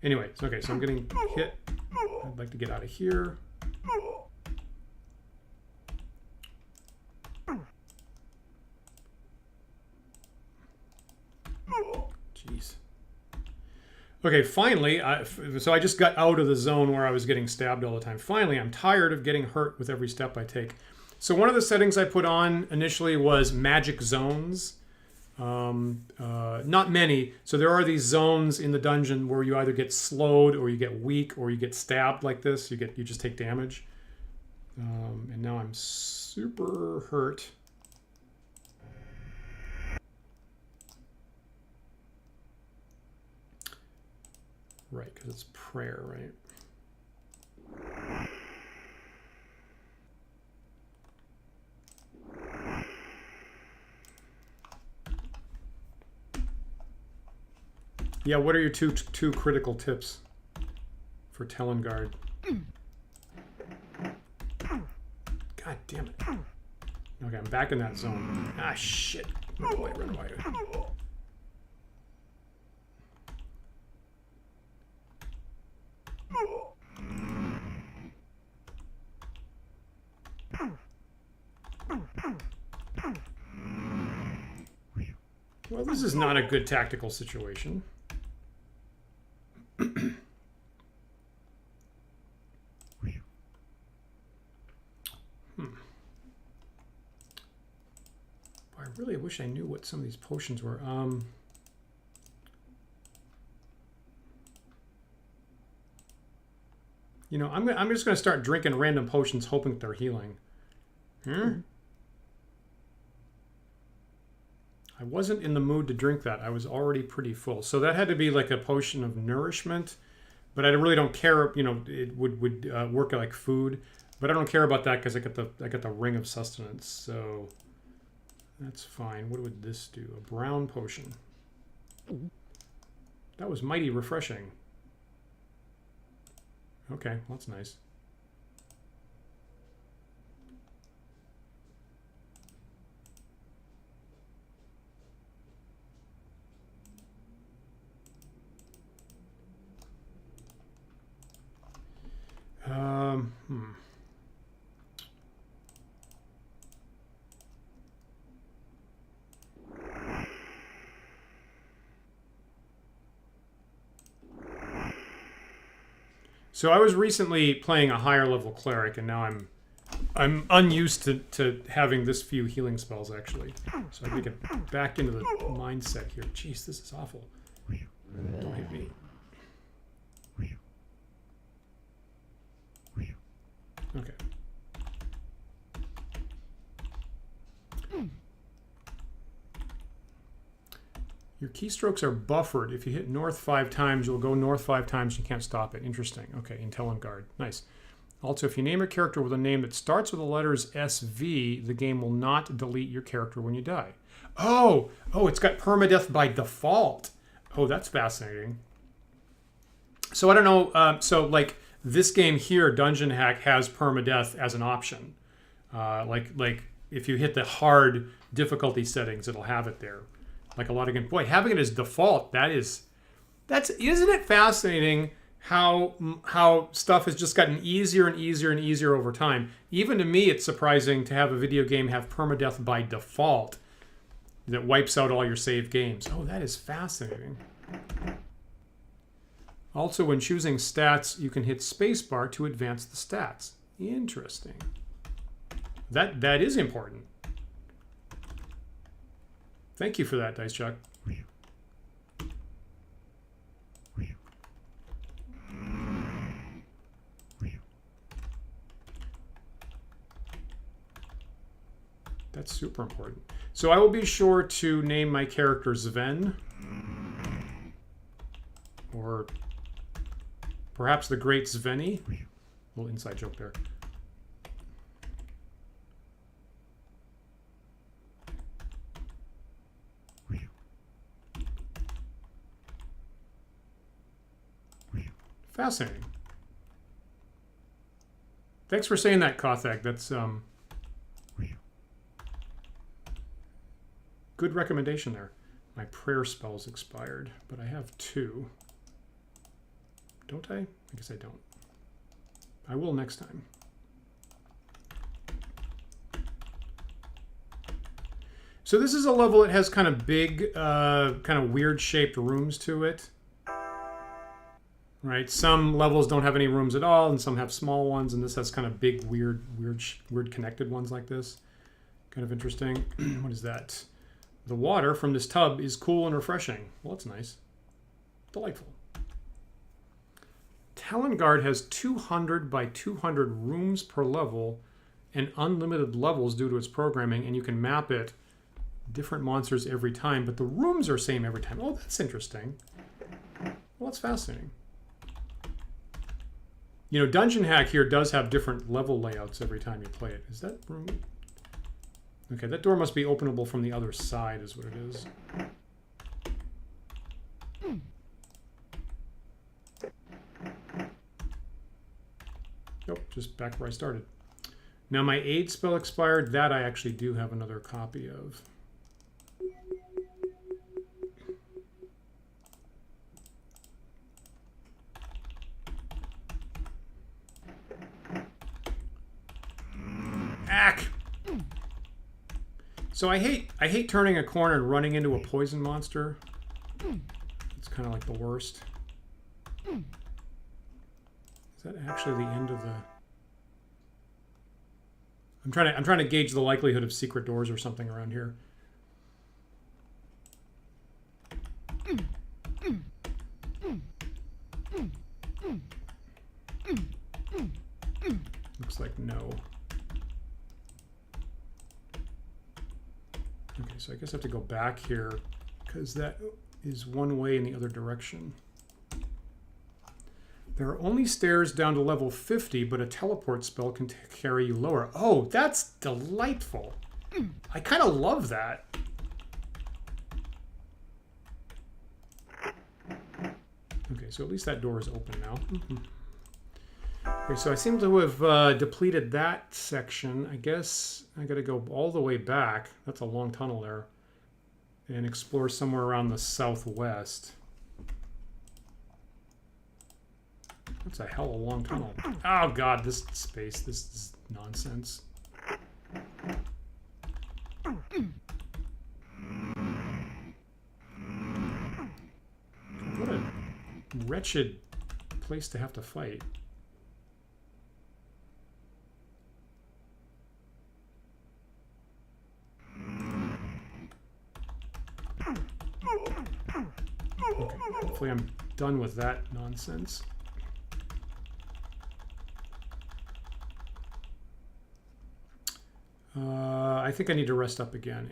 Anyway, okay, so I'm getting hit. I'd like to get out of here. Jeez. Okay, finally, so I just got out of the zone where I was getting stabbed all the time. Finally, I'm tired of getting hurt with every step I take. So one of the settings I put on initially was magic zones. Not many. So there are these zones in the dungeon where you either get slowed or you get weak or you get stabbed like this. You just take damage. And now I'm super hurt. Right, because it's prayer, right? Yeah, what are your two critical tips for Telengard? God damn it. Okay, I'm back in that zone. Ah, shit. Oh, boy, run away. Well, this is not a good tactical situation. I really wish I knew what some of these potions were. You know, I'm just gonna start drinking random potions, hoping that they're healing. I wasn't in the mood to drink that. I was already pretty full, so that had to be like a potion of nourishment. But I really don't care. You know, it would work like food, but I don't care about that because I got the ring of sustenance. So that's fine. What would this do? A brown potion. That was mighty refreshing. Okay, well, that's nice. So I was recently playing a higher level cleric, and now I'm unused to having this few healing spells actually. So I need to get back into the mindset here. Jeez, this is awful. Don't hit me. Okay. Your keystrokes are buffered. If you hit north 5 times, you'll go north 5 times. You can't stop it. Interesting. Okay, in Telengard. Nice. Also, if you name a character with a name that starts with the letters SV, the game will not delete your character when you die. Oh, it's got permadeath by default. Oh, that's fascinating. So I don't know. So like this game here, Dungeon Hack, has permadeath as an option. Like if you hit the hard difficulty settings, it'll have it there. Like a lot of games. Boy, having it as default, isn't it fascinating how stuff has just gotten easier and easier and easier over time. Even to me, it's surprising to have a video game have permadeath by default that wipes out all your saved games. Oh, that is fascinating. Also, when choosing stats, you can hit spacebar to advance the stats. Interesting. That is important. Thank you for that, Dice Chuck. That's super important. So I will be sure to name my character Sven. Or perhaps the Great Sveni. Little inside joke there. Fascinating. Thanks for saying that, Kothag. That's good recommendation there. My prayer spell's expired, but I have 2. Don't I? I guess I don't. I will next time. So this is a level that has kind of big, kind of weird shaped rooms to it. right? Some levels don't have any rooms at all, and some have small ones, and this has kind of big, weird connected ones like this. Kind of interesting. What is that? The water from this tub is cool and refreshing. Well, that's nice. Delightful. Talonguard has 200 by 200 rooms per level and unlimited levels due to its programming, and you can map it different monsters every time, but the rooms are same every time. Oh, that's interesting. Well, that's fascinating. You know, Dungeon Hack here does have different level layouts every time you play it. Is that room? Okay, that door must be openable from the other side is what it is. Nope, just back where I started. Now my aid spell expired. That I actually do have another copy of. Ack! So I hate turning a corner and running into a poison monster. It's kind of like the worst. Is that actually the end of the... I'm trying to gauge the likelihood of secret doors or something around here. Looks like no. Okay, so I guess I have to go back here because that is one way in the other direction. There are only stairs down to level 50, but a teleport spell can carry you lower. Oh, that's delightful. I kind of love that. Okay, so at least that door is open now. Okay, so I seem to have depleted that section. I guess I got to go all the way back. That's a long tunnel there. And explore somewhere around the southwest. That's a hell of a long tunnel. Oh god, this space, this is nonsense. What a wretched place to have to fight. Okay, hopefully I'm done with that nonsense. I think I need to rest up again,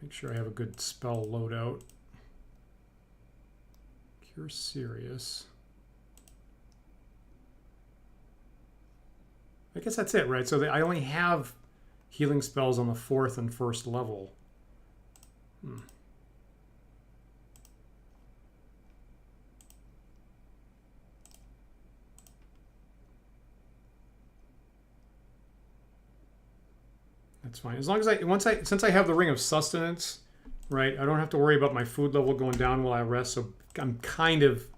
Make sure I have a good spell loadout. Cure Serious. I guess that's it, right? So I only have healing spells on the 4th and 1st level. That's fine. As long as since I have the Ring of Sustenance, right, I don't have to worry about my food level going down while I rest, so I'm kind of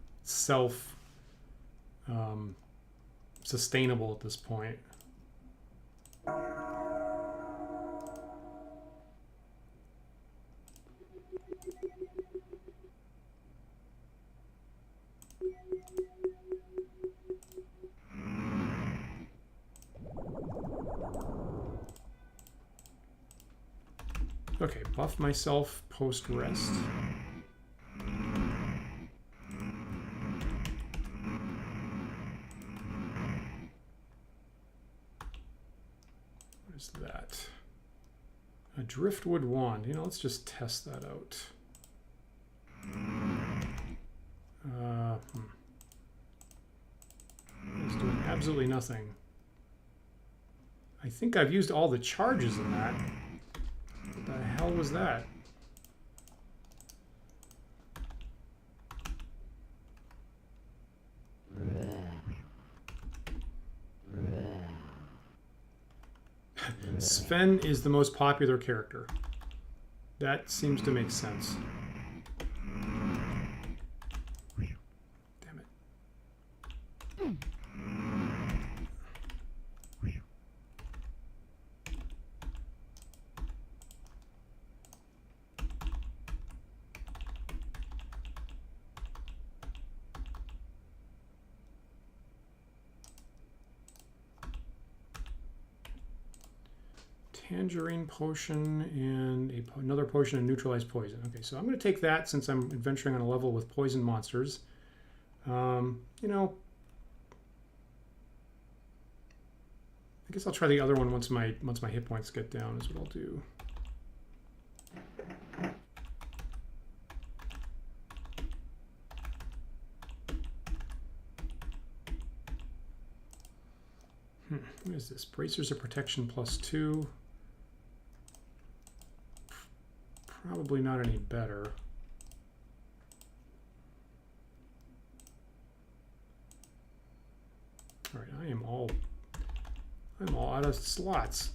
sustainable at this point. Okay, buff myself post-rest. What is that? A Driftwood Wand. You know, let's just test that out. It's doing absolutely nothing. I think I've used all the charges in that. What the hell was that? Sven is the most popular character. That seems to make sense. Damn it. tangerine potion and another potion of neutralized poison. Okay, so I'm going to take that since I'm adventuring on a level with poison monsters. You know, I guess I'll try the other one once my hit points get down is what I'll do. What is this? Bracers of protection +2. Probably not any better. All right, I'm all out of slots.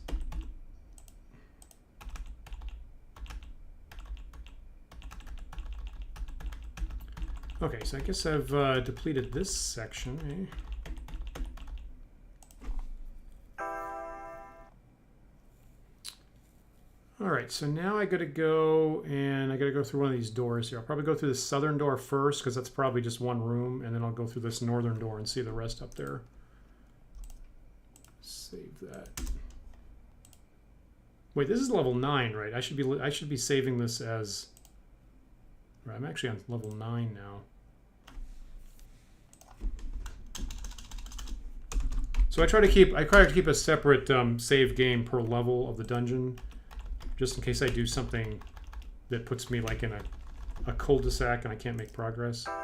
Okay, so I guess I've depleted this section, eh? All right, so now I got to go through one of these doors here. I'll probably go through the southern door first because that's probably just one room, and then I'll go through this northern door and see the rest up there. Save that. Wait, this is level 9, right? I should be saving this as. Right, I'm actually on level 9 now. So I try to keep a separate save game per level of the dungeon, just in case I do something that puts me like in a cul-de-sac and I can't make progress. I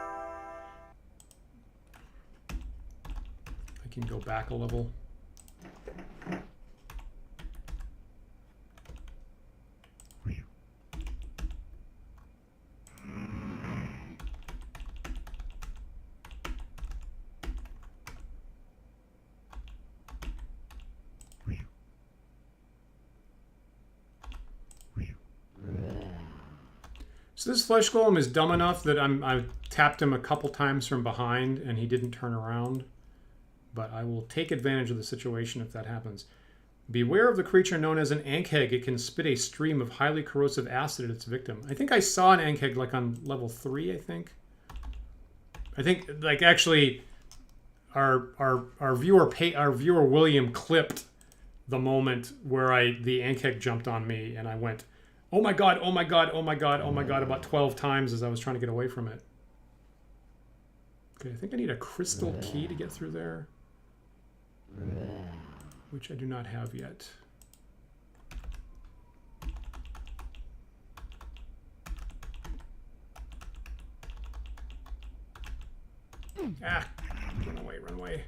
can go back a level. So this flesh golem is dumb enough that I tapped him a couple times from behind and he didn't turn around. But I will take advantage of the situation if that happens. Beware of the creature known as an ankheg. It can spit a stream of highly corrosive acid at its victim. I think I saw an ankheg like on level 3, I think. I think like actually our viewer William clipped the moment where the ankheg jumped on me and I went, oh my god, oh my god, oh my god, oh my god, about 12 times as I was trying to get away from it. Okay, I think I need a crystal key to get through there, which I do not have yet. Ah, run away, run away.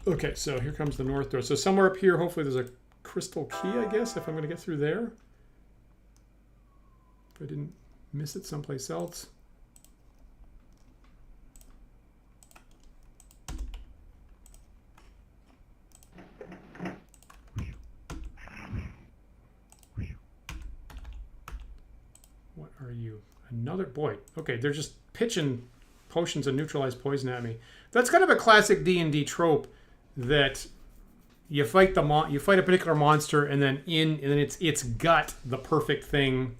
Okay, so here comes the north door. So somewhere up here, hopefully there's a crystal key, I guess, if I'm going to get through there. If I didn't miss it someplace else. What are you? Another boy. Okay, they're just pitching potions of neutralized poison at me. That's kind of a classic D&D trope that you fight a particular monster and then it's its gut the perfect thing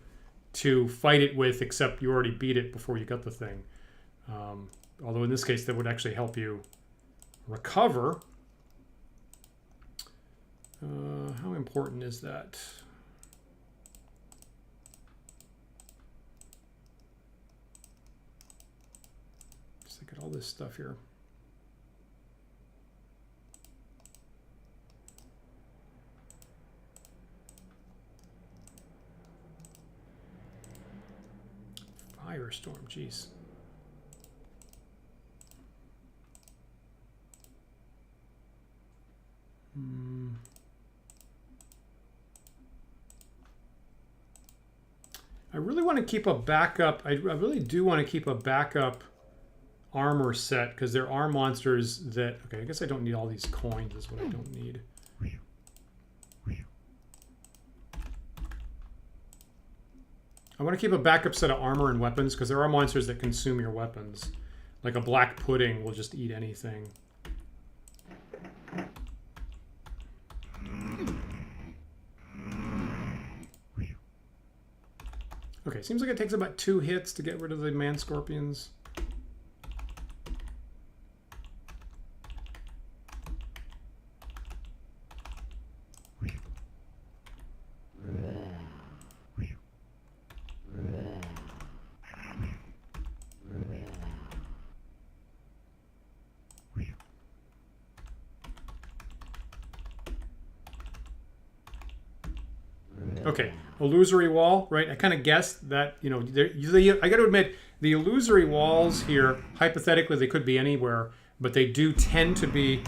to fight it with, except you already beat it before you got the thing. Although in this case that would actually help you recover. How important is that? Just look at all this stuff here. Firestorm, jeez. I really want to keep a backup. I really do want to keep a backup armor set because there are monsters that. Okay, I guess I don't need all these coins. Is what I don't need. I want to keep a backup set of armor and weapons because there are monsters that consume your weapons. Like a black pudding will just eat anything. Okay, seems like it takes about 2 hits to get rid of the man scorpions. Okay, Illusory Wall, right? I kind of guessed that, you know, I got to admit, the Illusory Walls here, hypothetically, they could be anywhere, but they do tend to be,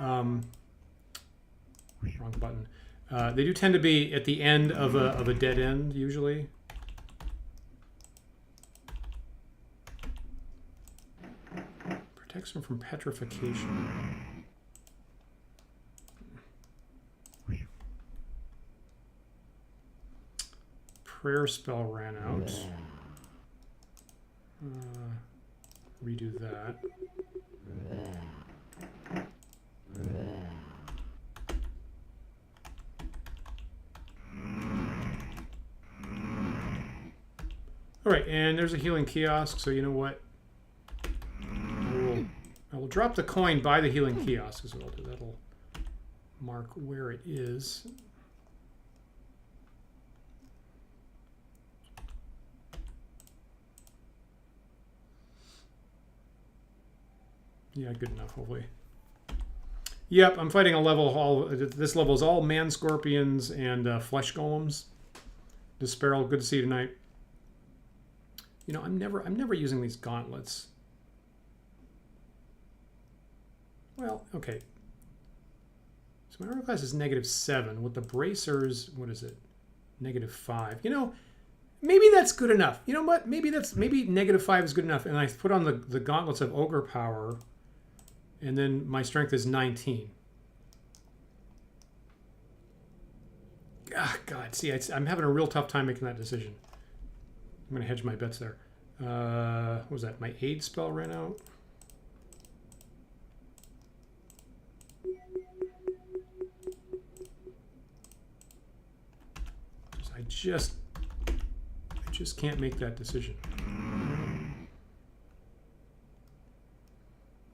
wrong button. They do tend to be at the end of a dead end, usually. Protects them from petrification. Prayer spell ran out. Redo that. All right, and there's a healing kiosk, so you know what? I will drop the coin by the healing kiosk as well. That'll mark where it is. Yeah, good enough, hopefully. Yep, I'm fighting a level. This level is all man scorpions and flesh golems. Disparel, good to see you tonight. You know, I'm never using these gauntlets. Well, okay. So my armor class is -7. With the bracers, what is it? -5. You know, maybe that's good enough. You know what? Maybe -5 is good enough. And I put on the gauntlets of ogre power, and then my strength is 19. Ah, God, see, I'm having a real tough time making that decision. I'm gonna hedge my bets there. What was that? My aid spell ran out. I just can't make that decision.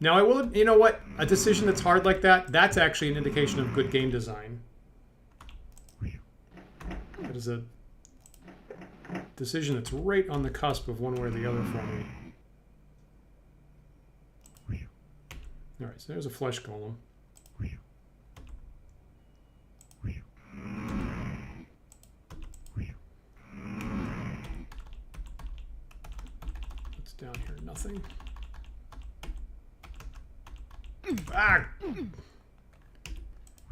Now I will, you know what? A decision that's hard like that, that's actually an indication of good game design. That is a decision that's right on the cusp of one way or the other for me. All right, so there's a flesh golem. What's down here? Nothing. Ah!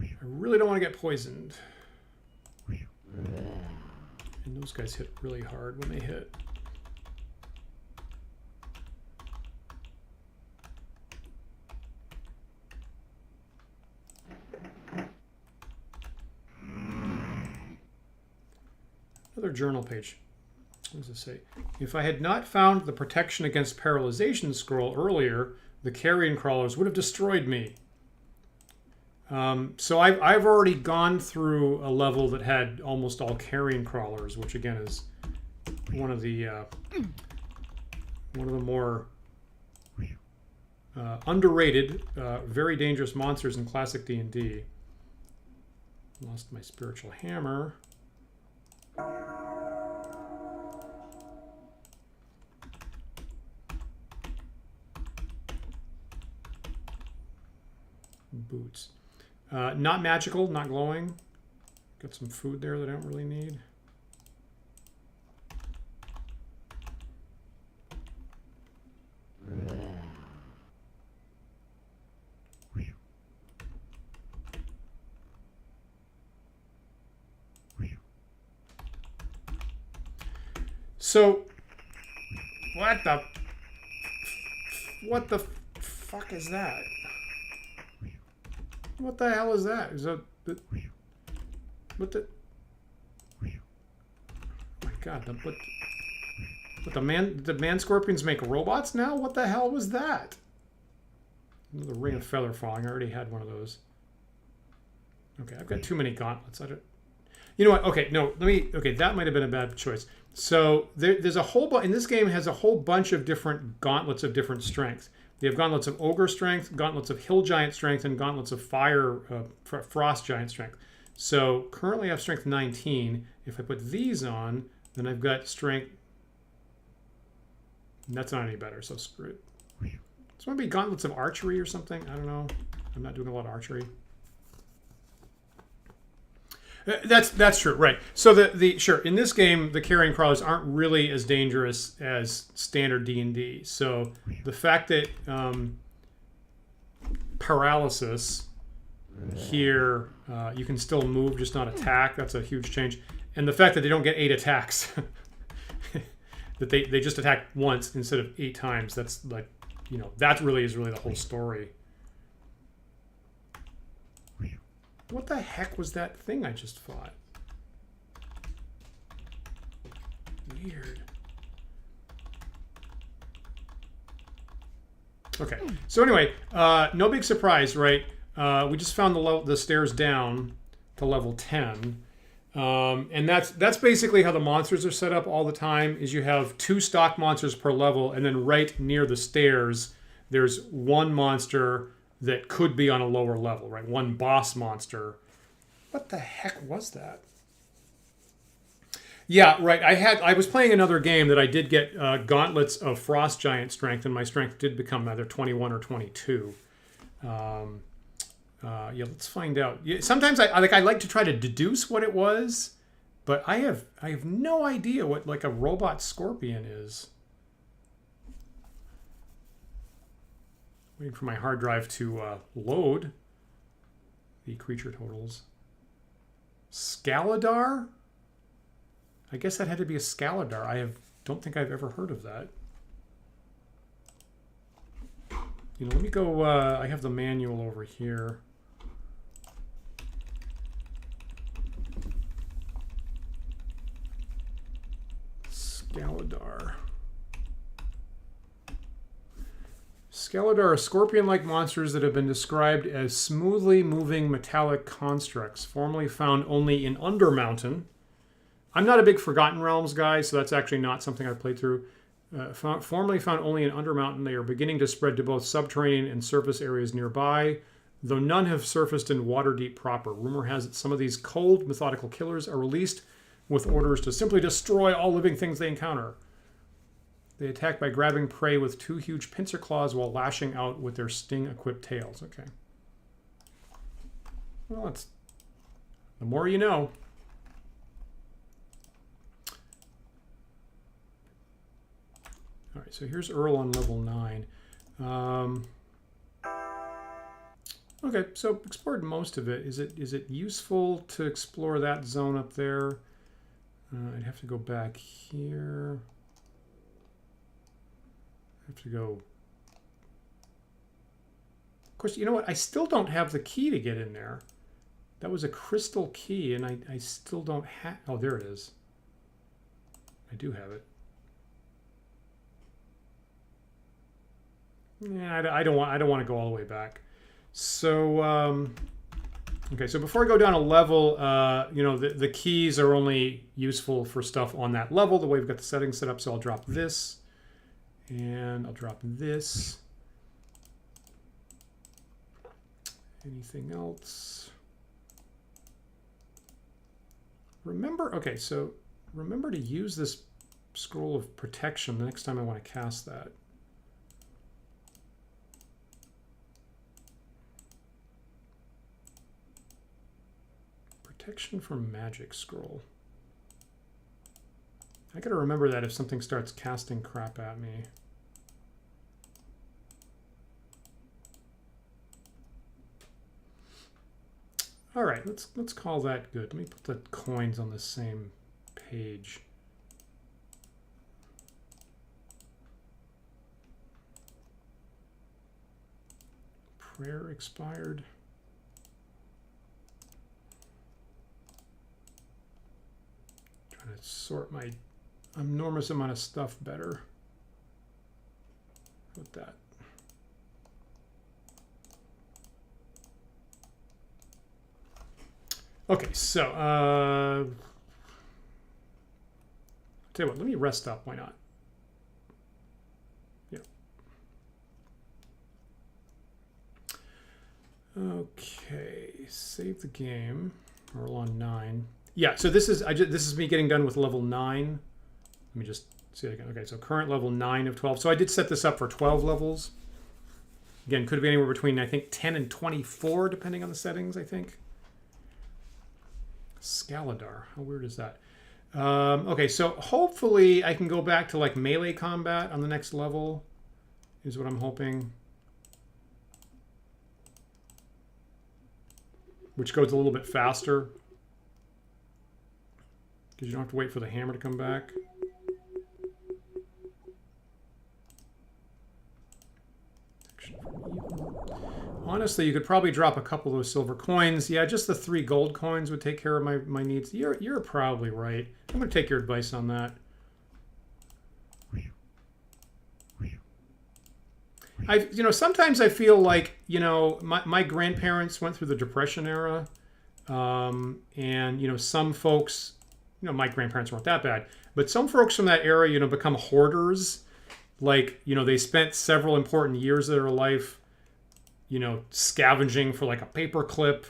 I really don't want to get poisoned. And those guys hit really hard when they hit. Another journal page. What does it say? If I had not found the protection against paralyzation scroll earlier, the carrion crawlers would have destroyed me. So I've already gone through a level that had almost all carrion crawlers, which again is one of the more underrated, very dangerous monsters in classic D&D. Lost my spiritual hammer. Boots. Not magical, not glowing. Got some food there that I don't really need. So, what the fuck is that? What the hell is that? Is that what the? Oh my God! The man scorpions make robots now? What the hell was that? The ring of feather falling. I already had one of those. Okay, I've got too many gauntlets. I don't. You know what? Okay, no. Let me. Okay, that might have been a bad choice. So there's a whole bunch in this game has a whole bunch of different gauntlets of different strengths. They have gauntlets of ogre strength, gauntlets of hill giant strength, and gauntlets of fire frost giant strength. So currently I have strength 19. If I put these on, then I've got strength. That's not any better, so screw it. This might be gauntlets of archery or something. I don't know. I'm not doing a lot of archery. That's true, right? So the sure in this game the carrion crawlers aren't really as dangerous as standard D&D. So the fact that paralysis here, you can still move, just not attack. That's a huge change. And the fact that they don't get 8 attacks, that they just attack once instead of 8 times. That's like, you know, that really is the whole story. What the heck was that thing I just fought? Weird. Okay, so anyway, no big surprise, right? We just found the stairs down to level 10. And that's basically how the monsters are set up all the time, is you have 2 stock monsters per level, and then right near the stairs, there's one monster that could be on a lower level, right? One boss monster. What the heck was that? Yeah, right. I was playing another game that I did get gauntlets of frost giant strength, and my strength did become either 21 or 22. Yeah, let's find out. Sometimes I like to try to deduce what it was, but I have no idea what like a robot scorpion is. Waiting for my hard drive to load the creature totals. Scaladar? I guess that had to be a Scaladar. Don't think I've ever heard of that. You know, let me go. I have the manual over here. Scaladar. Scaladar are scorpion-like monsters that have been described as smoothly moving metallic constructs, formerly found only in Undermountain. I'm not a big Forgotten Realms guy, so that's actually not something I've played through. Formerly found only in Undermountain, they are beginning to spread to both subterranean and surface areas nearby, though none have surfaced in Waterdeep proper. Rumor has it some of these cold, methodical killers are released with orders to simply destroy all living things they encounter. They attack by grabbing prey with 2 huge pincer claws while lashing out with their sting-equipped tails. Okay. Well, it's the more you know. All right, so here's Earl on level 9. Okay, so explored most of it. Is it useful to explore that zone up there? I'd have to go back here. I have to go. Of course, you know what? I still don't have the key to get in there. That was a crystal key, and I still don't have. Oh, there it is. I do have it. Yeah, I don't want to go all the way back. So okay, so before I go down a level, you know, the keys are only useful for stuff on that level. The way we've got the settings set up, so I'll drop this. And I'll drop this. Anything else? Remember, okay, so remember to use this scroll of protection the next time I want to cast that. Protection from magic scroll. I gotta remember that if something starts casting crap at me. All right, let's call that good. Let me put the coins on the same page. Prayer expired. Trying to sort my enormous amount of stuff better with that. Okay, so tell you what, let me rest up. Why not? Yeah. Okay, save the game. We're on 9. Yeah, so this is this is me getting done with level 9. Let me just see it again. Okay, so current level 9 of 12. So I did set this up for 12 levels. Again, could be anywhere between, I think, 10 and 24, depending on the settings, I think. Scaladar. How weird is that? Okay, so hopefully I can go back to like melee combat on the next level, is what I'm hoping. Which goes a little bit faster. Because you don't have to wait for the hammer to come back. Honestly, you could probably drop a couple of those silver coins. Yeah, just the 3 gold coins would take care of my needs. You're probably right. I'm going to take your advice on that. Sometimes I feel like, my grandparents went through the Depression era. And, some folks, my grandparents weren't that bad. But some folks from that era, become hoarders. Like, they spent several important years of their life scavenging for like a paper clip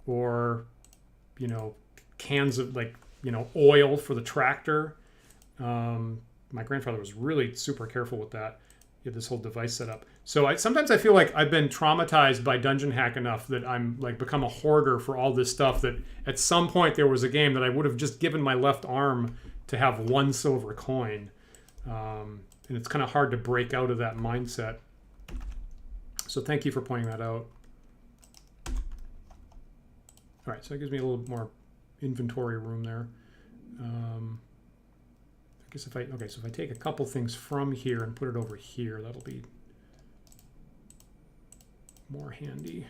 or, cans of like, oil for the tractor. My grandfather was really super careful with that. He had this whole device set up. So sometimes I feel like I've been traumatized by Dungeon Hack enough that I'm like become a hoarder for all this stuff that at some point there was a game that I would have just given my left arm to have 1 silver coin. And it's kind of hard to break out of that mindset. So thank you for pointing that out. All right, so that gives me a little more inventory room there. I guess if I take a couple things from here and put it over here, that'll be more handy.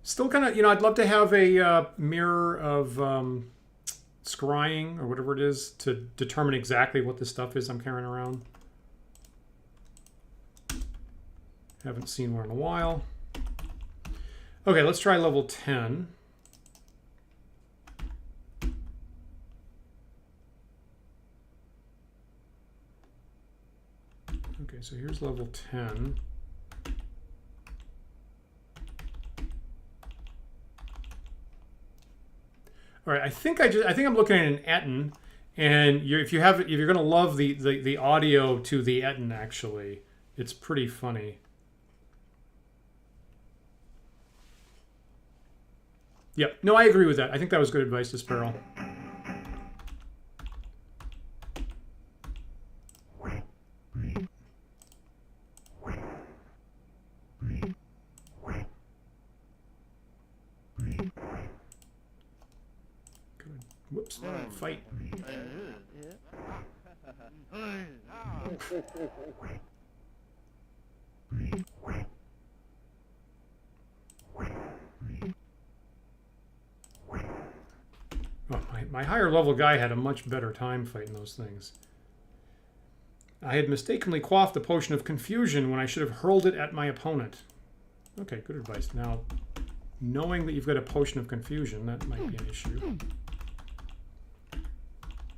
Still kind of, I'd love to have a mirror of scrying or whatever it is to determine exactly what this stuff is I'm carrying around. Haven't seen one in a while. Okay, let's try level 10. Okay, so here's level 10. All right, I think I'm looking at an Etten, and if you're going to love the audio to the Etten, actually, it's pretty funny. Yep. No, I agree with that. I think that was good advice to Sparrow. Whoops. Fight. Oh, my higher level guy had a much better time fighting those things. I had mistakenly quaffed a potion of confusion when I should have hurled it at my opponent. Okay, good advice. Now, knowing that you've got a potion of confusion, that might be an issue.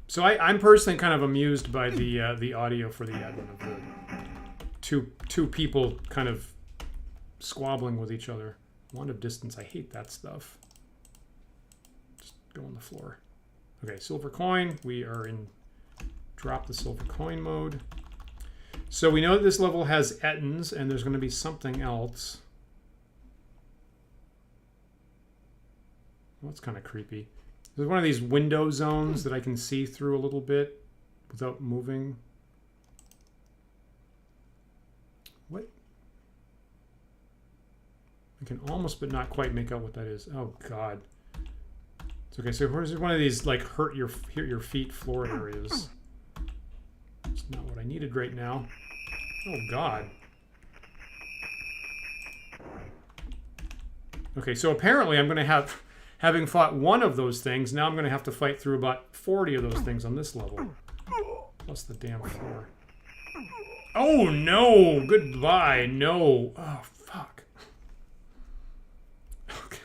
So I'm personally kind of amused by the audio for the admin of the two people kind of squabbling with each other. Wand of distance. I hate that stuff. Just go on the floor. Okay, silver coin. We are in drop the silver coin mode. So we know that this level has Ettins, and there's going to be something else. Well, that's kind of creepy. There's one of these window zones that I can see through a little bit without moving. What? I can almost but not quite make out what that is. Oh God. It's okay. So here's one of these like hurt your feet floor areas. It's not what I needed right now. Oh God. Okay, so apparently I'm going to have, having fought one of those things, now I'm going to have to fight through about 40 of those things on this level. Plus the damn floor. Oh no! Goodbye. No. Oh fuck. Okay.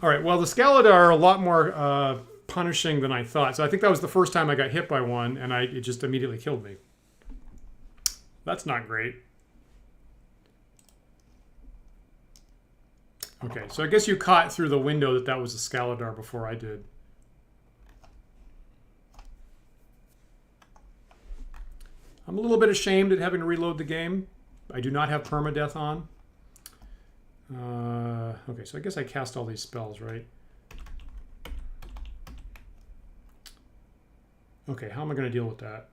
All right. Well, the Scaladar are a lot more punishing than I thought. So I think that was the first time I got hit by one, and it just immediately killed me. That's not great. Okay, so I guess you caught through the window that was a Scaladar before I did. I'm a little bit ashamed at having to reload the game. I do not have permadeath on. Okay, so I guess I cast all these spells, right? Okay, how am I going to deal with that?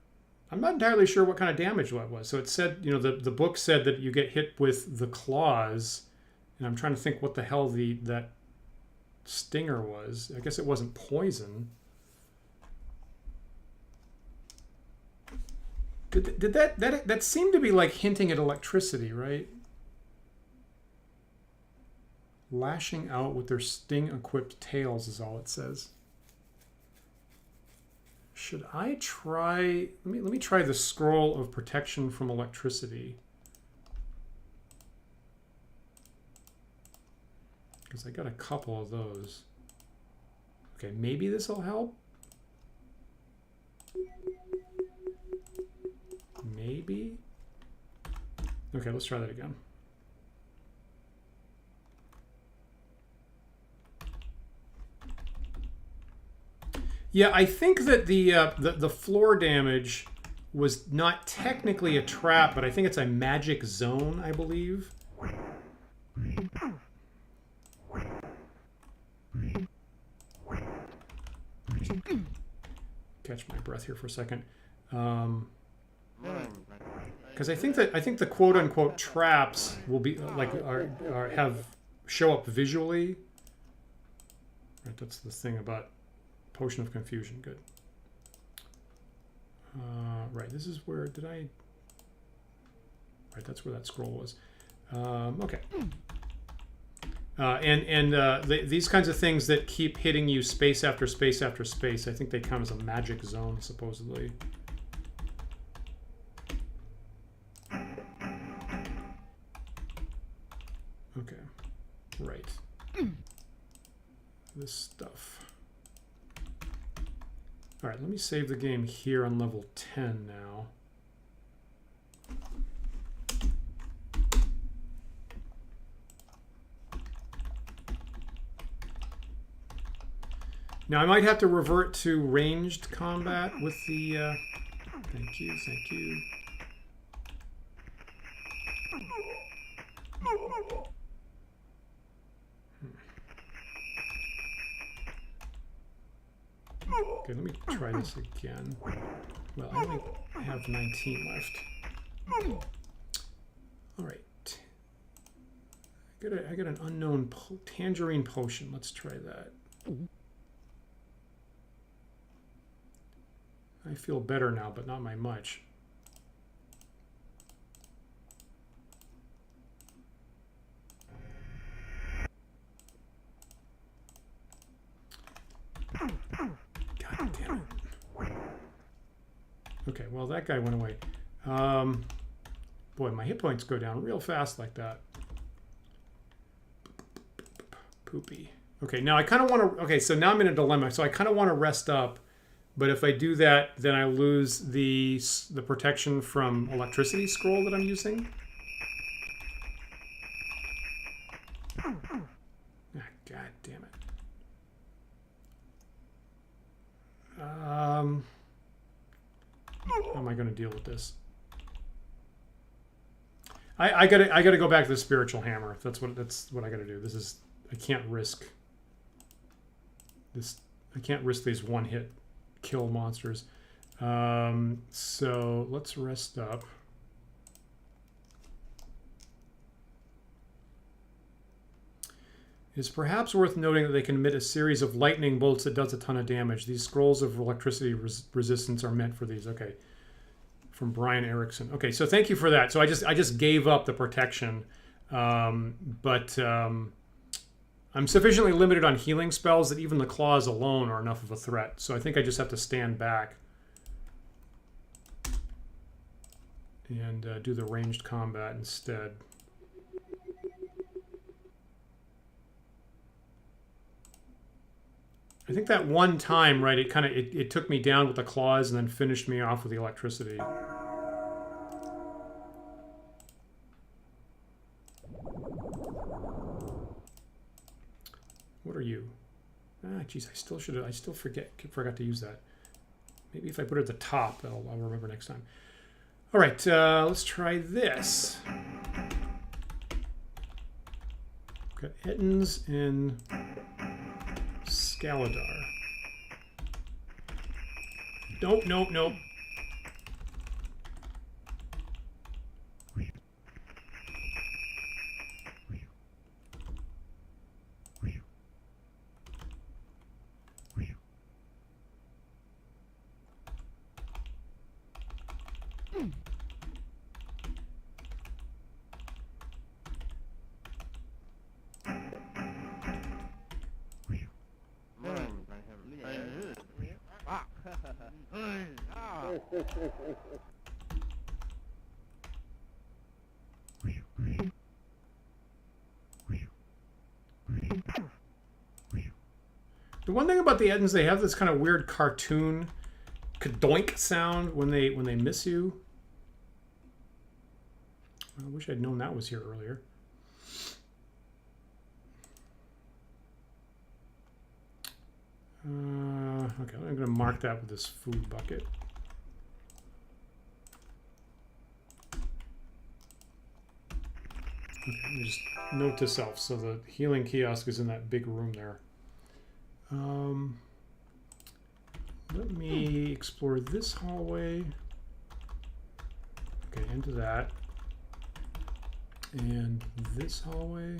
I'm not entirely sure what kind of damage that was. So it said, you know, the book said that you get hit with the claws, and I'm trying to think what the hell that stinger was. I guess it wasn't poison. Did that seemed to be like hinting at electricity, right? Lashing out with their sting-equipped tails is all it says. Should I try... Let me try the Scroll of Protection from Electricity. Because I got a couple of those. Okay, maybe this will help? Maybe? Okay, let's try that again. Yeah, I think that the floor damage was not technically a trap, but I think it's a magic zone, I believe. Catch my breath here for a second. Because I think the quote unquote traps will be like show up visually. Right, that's the thing about Potion of Confusion. Good. Right, this is where did I? Right, that's where that scroll was. Okay. These kinds of things that keep hitting you space after space after space, I think they count as a magic zone, supposedly. Okay, right. This stuff. All right, let me save the game here on level 10 now. Now I might have to revert to ranged combat with the... thank you, thank you. Okay, let me try this again. Well, I only have 19 left. All right. I got an unknown tangerine potion. Let's try that. I feel better now, but not by much. God damn it. Okay, well, that guy went away. Boy, my hit points go down real fast like that. Poopy. Okay, now I kind of want to... Okay, so now I'm in a dilemma. So I kind of want to rest up. But if I do that, then I lose the protection from electricity scroll that I'm using. Ah, God damn it. How am I going to deal with this? I gotta go back to the spiritual hammer. That's what I gotta do. This is I can't risk this. I can't risk these one-hit kill monsters. So let's rest up. It's perhaps worth noting that they can emit a series of lightning bolts that does a ton of damage. These scrolls of electricity resistance are meant for these. Okay, from Brian Erickson. Okay, so thank you for that. So I just gave up the protection, but I'm sufficiently limited on healing spells that even the claws alone are enough of a threat. So I think I just have to stand back and do the ranged combat instead. I think that one time, right, it took me down with the claws and then finished me off with the electricity. What are you? Ah, geez, I still forgot to use that. Maybe if I put it at the top, I'll remember next time. All right, let's try this. Got Ettins and Scaladar. Nope, nope, nope. The one thing about the Ettins, they have this kind of weird cartoon kadoink sound when they miss you. I wish I'd known that was here earlier. Okay, I'm going to mark that with this food bucket. Okay, let me just note to self. So the healing kiosk is in that big room there. Let me explore this hallway. Okay, into that. And this hallway.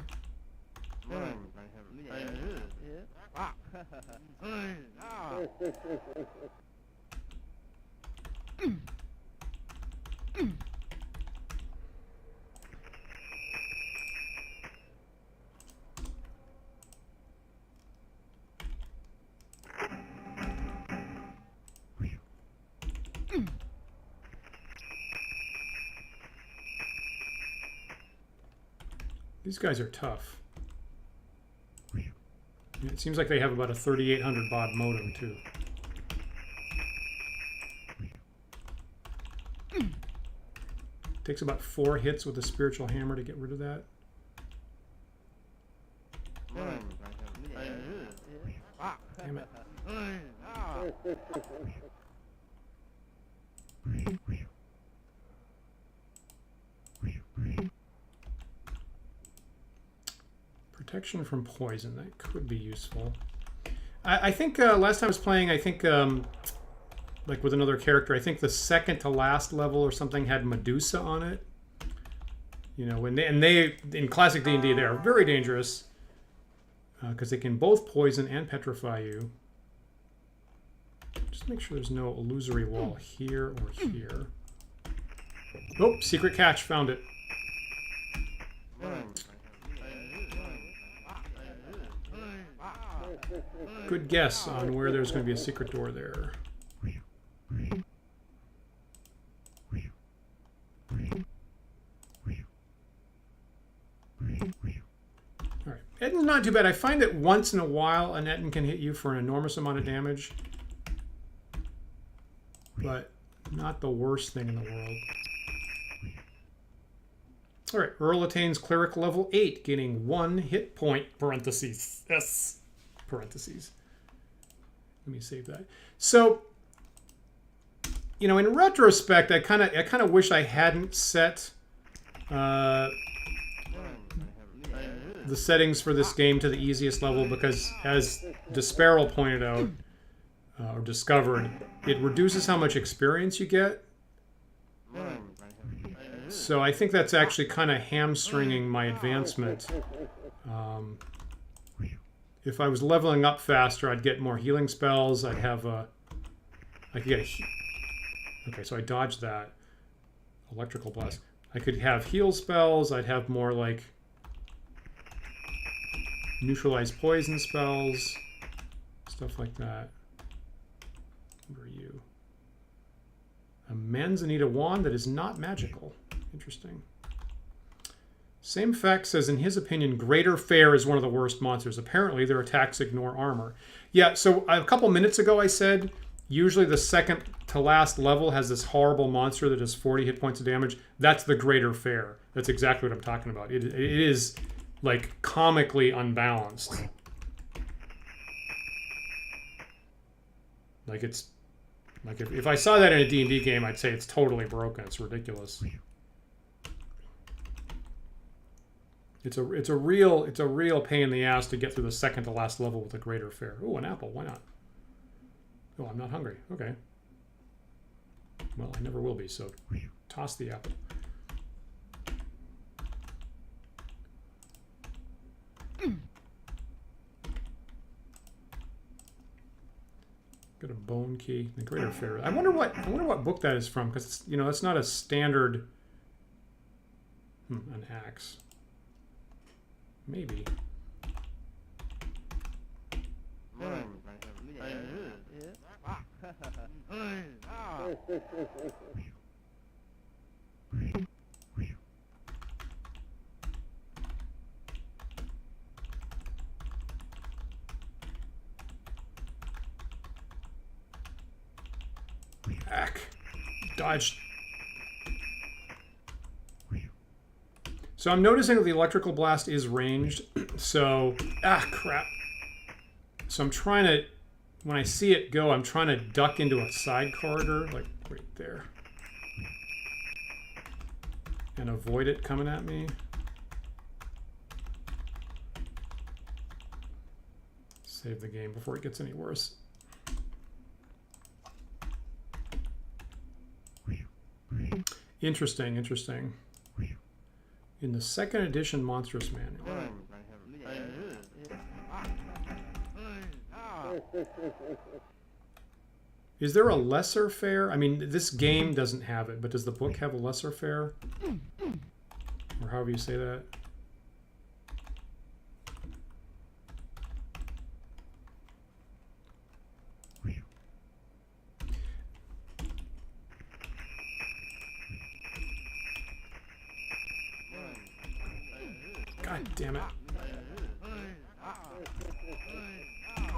These guys are tough. It seems like they have about a 3800 baud modem too. Takes about 4 hits with a spiritual hammer to get rid of that. Damn it. Protection from poison, that could be useful. I think last time I was playing, I think like with another character, I think the second to last level or something had Medusa on it. You know, when they in classic D&D, they are very dangerous because they can both poison and petrify you. Just make sure there's no illusory wall here or here. Oh, secret catch, found it. Good guess on where there's going to be a secret door there. Alright, Ettin's not too bad. I find that once in a while an Ettin can hit you for an enormous amount of damage. But not the worst thing in the world. Alright, Earl attains Cleric level 8, gaining 1 hit point, parentheses, S. Parentheses. Let me save that. So, you know, in retrospect, I kind of wish I hadn't set the settings for this game to the easiest level because, as Desparrel pointed out or discovered, it reduces how much experience you get. So I think that's actually kind of hamstringing my advancement. If I was leveling up faster, I'd get more healing spells. I'd have a... I could get a... Okay, so I dodged that. Electrical blast. I could have heal spells. I'd have more, like, neutralize poison spells. Stuff like that. What are you? A Manzanita wand that is not magical. Interesting. Same fact says, in his opinion, Greater Fair is one of the worst monsters. Apparently, their attacks ignore armor. Yeah, so a couple minutes ago I said, usually the second to last level has this horrible monster that does 40 hit points of damage. That's the Greater Fair. That's exactly what I'm talking about. It is, like, comically unbalanced. Like, it's Like if I saw that in a D&D game, I'd say it's totally broken. It's ridiculous. It's a real pain in the ass to get through the second to last level with a greater fare. Oh, an apple. Why not? Oh, I'm not hungry. Okay. Well, I never will be, so toss the apple. Got a bone key, the greater fare. I wonder what book that is from, because you know, it's not a standard. An axe. Maybe. Ack. Dodge. So I'm noticing that the electrical blast is ranged. So, crap. So I'm trying to, when I see it go, I'm trying to duck into a side corridor, like right there. And avoid it coming at me. Save the game before it gets any worse. Interesting, interesting. In the second edition Monstrous Manual. Is there a lesser fare? I mean, this game doesn't have it, but does the book have a lesser fare? Or however you say that? God damn it.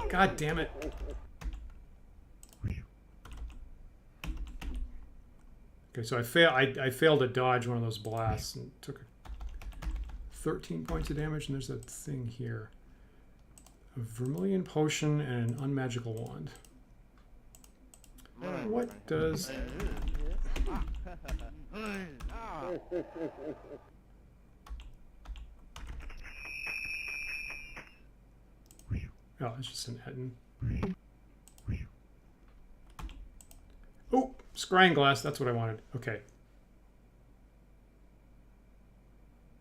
God damn it. Okay, so I failed to dodge one of those blasts and took 13 points of damage, and there's that thing here. A vermilion potion and an unmagical wand. What does... Oh, it's just an Etten. Oh, scrying glass. That's what I wanted. Okay.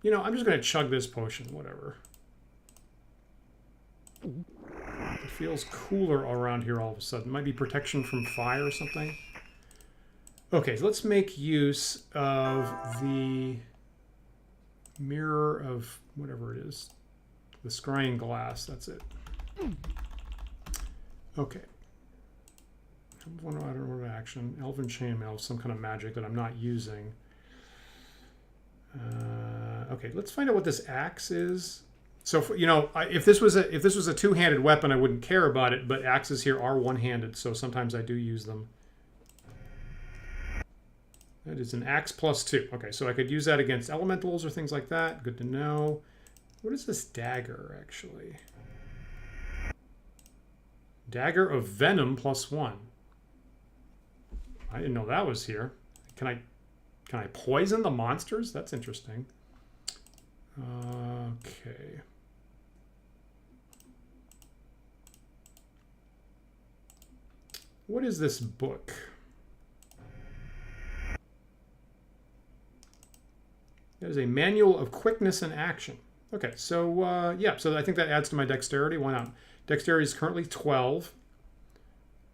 You know, I'm just going to chug this potion. Whatever. It feels cooler around here all of a sudden. Might be protection from fire or something. Okay, so let's make use of the mirror of whatever it is. The scrying glass. That's it. Okay. I don't know what action. Elven chainmail, some kind of magic that I'm not using. Okay, let's find out what this axe is. So, you know, if this was a two-handed weapon, I wouldn't care about it. But axes here are one-handed, so sometimes I do use them. That is an axe +2. Okay, so I could use that against elementals or things like that. Good to know. What is this dagger actually? Dagger of Venom +1. I didn't know that was here. Can I poison the monsters? That's interesting. Okay. What is this book? That is a manual of quickness and action. Okay, so yeah, so I think that adds to my dexterity. Why not? Dexterity is currently 12.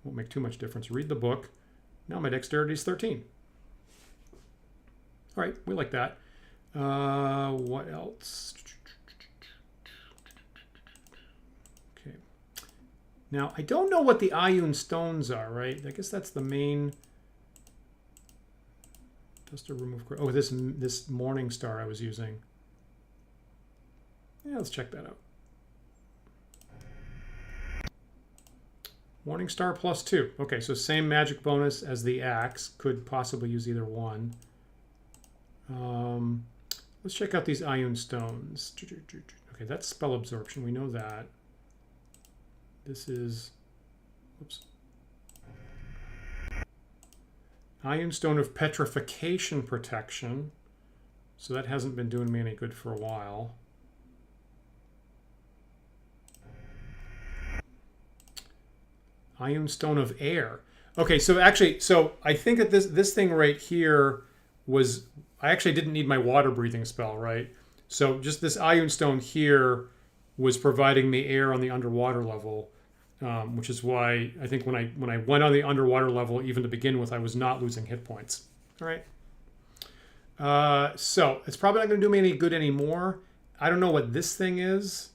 Won't make too much difference. Read the book. Now my dexterity is 13. All right, we like that. What else? Okay. Now, I don't know what the Ioun stones are, right? I guess that's the main... Just to remove... Oh, this morning star I was using. Yeah, let's check that out. Morning Star +2. Okay, so same magic bonus as the axe. Could possibly use either one. Let's check out these Ioun stones. Okay, that's spell absorption. We know that. This is... Oops. Iron Stone of Petrification Protection. So that hasn't been doing me any good for a while. Iron Stone of Air. Okay, so actually, so I think that this thing right here was, I actually didn't need my water breathing spell, right? So just this Iron Stone here was providing me air on the underwater level, which is why I think when I went on the underwater level, even to begin with, I was not losing hit points. All right. So it's probably not going to do me any good anymore. I don't know what this thing is,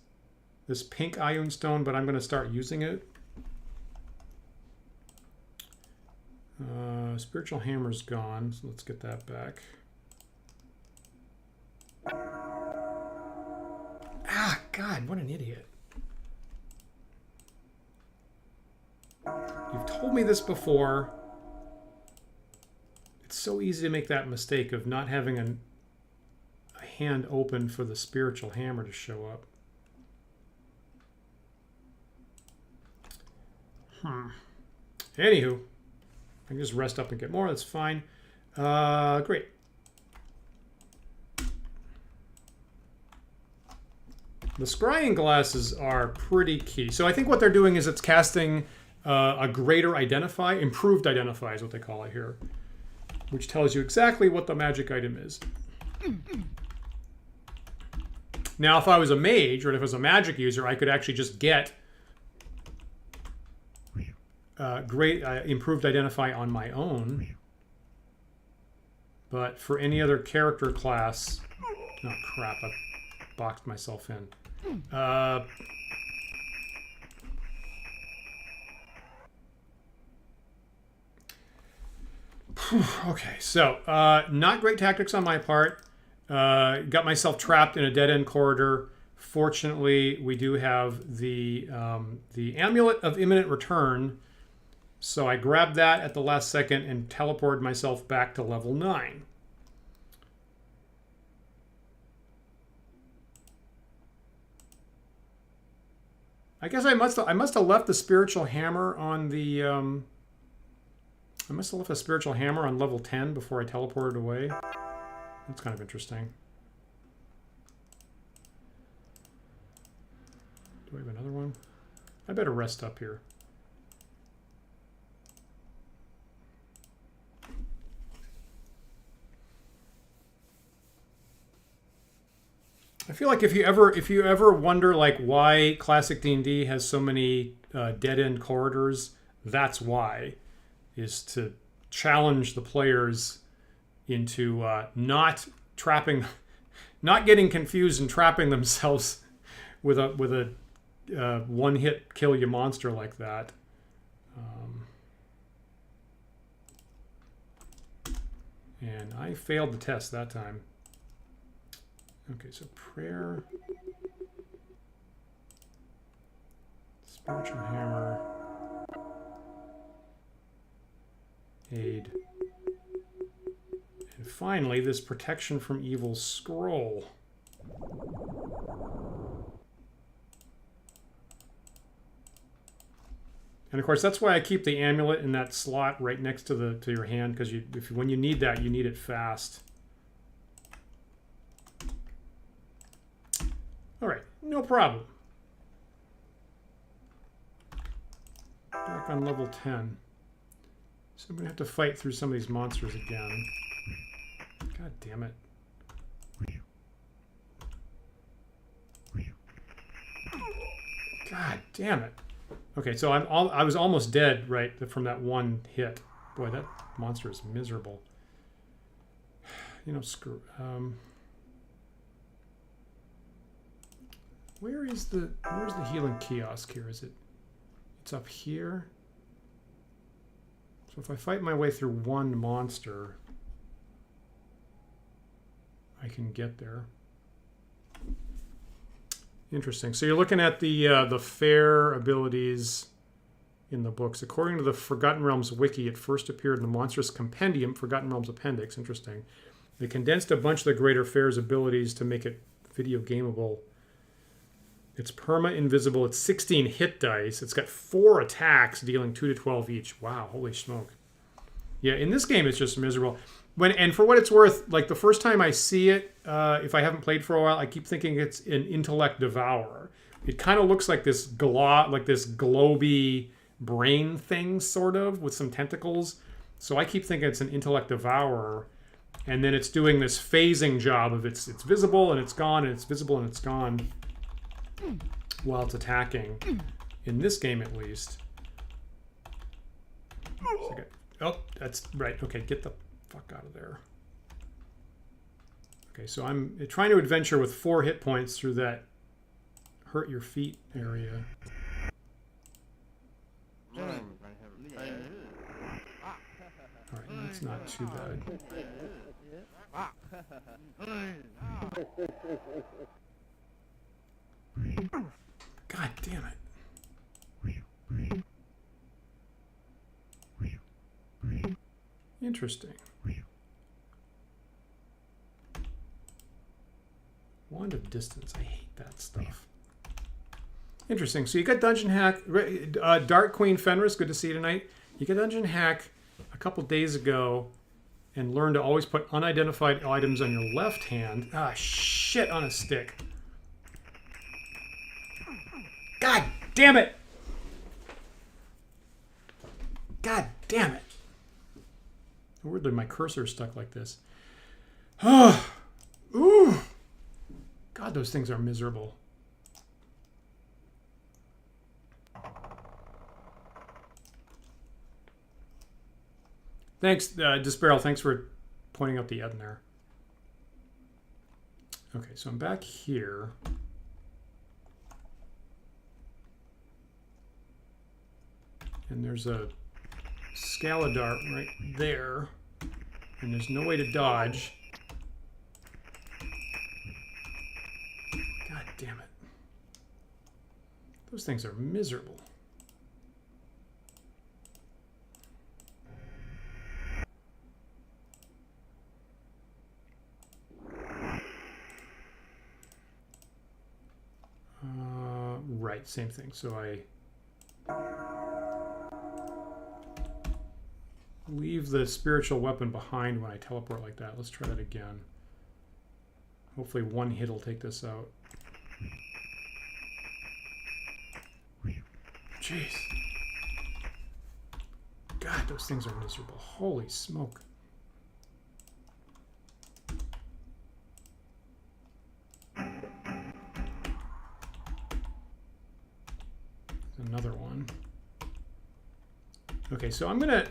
this pink Iron Stone, but I'm going to start using it. Spiritual Hammer's gone, so let's get that back. Ah, God, what an idiot. You've told me this before. It's so easy to make that mistake of not having a hand open for the Spiritual Hammer to show up. Anywho. I can just rest up and get more. That's fine. Great. The Scrying Glasses are pretty key. So I think what they're doing is it's casting a greater Identify. Improved Identify is what they call it here. Which tells you exactly what the magic item is. Now, if I was a mage, or if I was a magic user, I could actually just get improved Identify on my own. But for any other character class... Oh, crap. I've boxed myself in. Okay, so not great tactics on my part. Got myself trapped in a dead-end corridor. Fortunately, we do have the Amulet of Imminent Return. So I grabbed that at the last second and teleported myself back to level 9. I guess I must have left the Spiritual Hammer on the I must have left a Spiritual Hammer on level 10 before I teleported away. That's kind of interesting. Do I have another one? I better rest up here. I feel like if you ever wonder like why classic D&D has so many dead-end corridors, that's why, is to challenge the players into not getting confused and trapping themselves with a one-hit kill you monster like that. And I failed the test that time. Okay, so prayer, Spiritual Hammer, aid, and finally this Protection from Evil scroll. And of course, that's why I keep the amulet in that slot right next to your hand, because when you need that, you need it fast. All right, no problem. Back on level 10. So I'm going to have to fight through some of these monsters again. God damn it. God damn it. Okay, so I was almost dead, right, from that one hit. Boy, that monster is miserable. You know, screw... Where's the healing kiosk here? It's up here? So if I fight my way through one monster, I can get there. Interesting. So you're looking at the fair abilities in the books. According to the Forgotten Realms wiki, it first appeared in the Monstrous Compendium, Forgotten Realms Appendix. Interesting. They condensed a bunch of the Greater Fair's abilities to make it video gameable. It's perma-invisible. It's 16 hit dice. It's got 4 attacks, dealing 2 to 12 each. Wow, holy smoke. Yeah, in this game, it's just miserable. And for what it's worth, like the first time I see it, if I haven't played for a while, I keep thinking it's an intellect devourer. It kind of looks like this globy brain thing, sort of, with some tentacles. So I keep thinking it's an intellect devourer. And then it's doing this phasing job of it's visible and it's gone, and it's visible and it's gone while it's attacking. In this game, at least. Oh, that's right. Okay, get the fuck out of there. Okay, so I'm trying to adventure with 4 hit points through that hurt your feet area. Alright, that's not too bad. God damn it. Interesting. Wand of distance. I hate that stuff. Interesting. So you got Dungeon Hack. Dark Queen Fenris, good to see you tonight. You got Dungeon Hack a couple days ago and learned to always put unidentified items on your left hand. Ah, shit on a stick. God damn it! God damn it! Weirdly, my cursor is stuck like this. Oh, ooh! God, those things are miserable. Thanks, Disparel. Thanks for pointing out the Ed in there. Okay, so I'm back here. And there's a Scaladart right there. And there's no way to dodge. God damn it. Those things are miserable. Right, same thing. So I leave the spiritual weapon behind when I teleport like that. Let's try that again. Hopefully one hit will take this out. Jeez. God, those things are miserable. Holy smoke. Another one. Okay, so I'm going to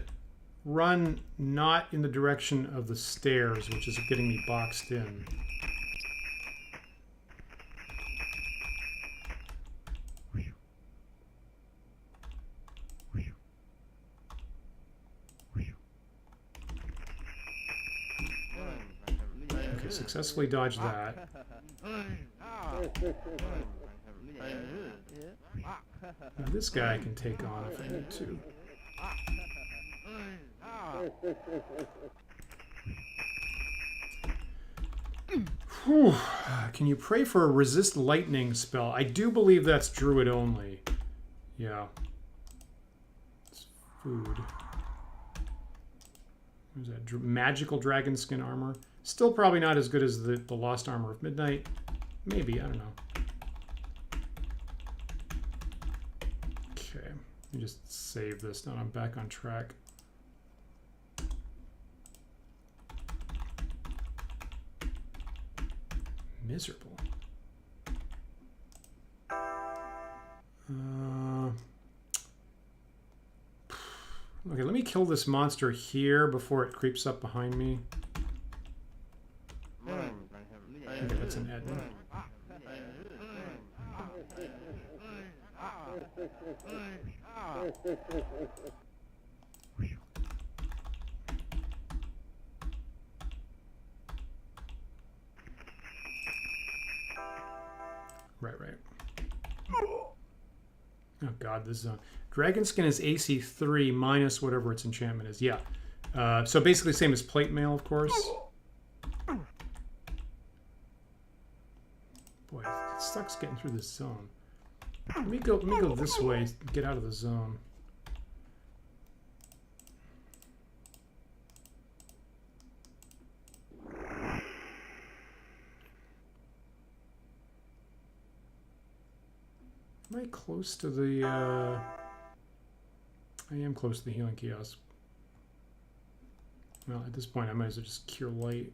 run not in the direction of the stairs, which is getting me boxed in. Okay, successfully dodged that. Now this guy I can take on if I need to. Whew. Can you pray for a resist lightning spell? I do believe that's druid only. Yeah. It's food. Who's that? Magical dragon skin armor. Still probably not as good as the Lost Armor of Midnight. Maybe, I don't know. Okay, let me just save this. Now I'm back on track. Miserable. Okay, let me kill this monster here before it creeps up behind me. Okay, that's an Edna. Right. Oh god, this is Dragon Skin is AC 3 minus whatever its enchantment is. Yeah. So basically same as Plate Mail, of course. Boy, it sucks getting through this zone. Let me go this way, get out of the zone. Am I close to the... I am close to the healing kiosk. Well, at this point, I might as well just cure light.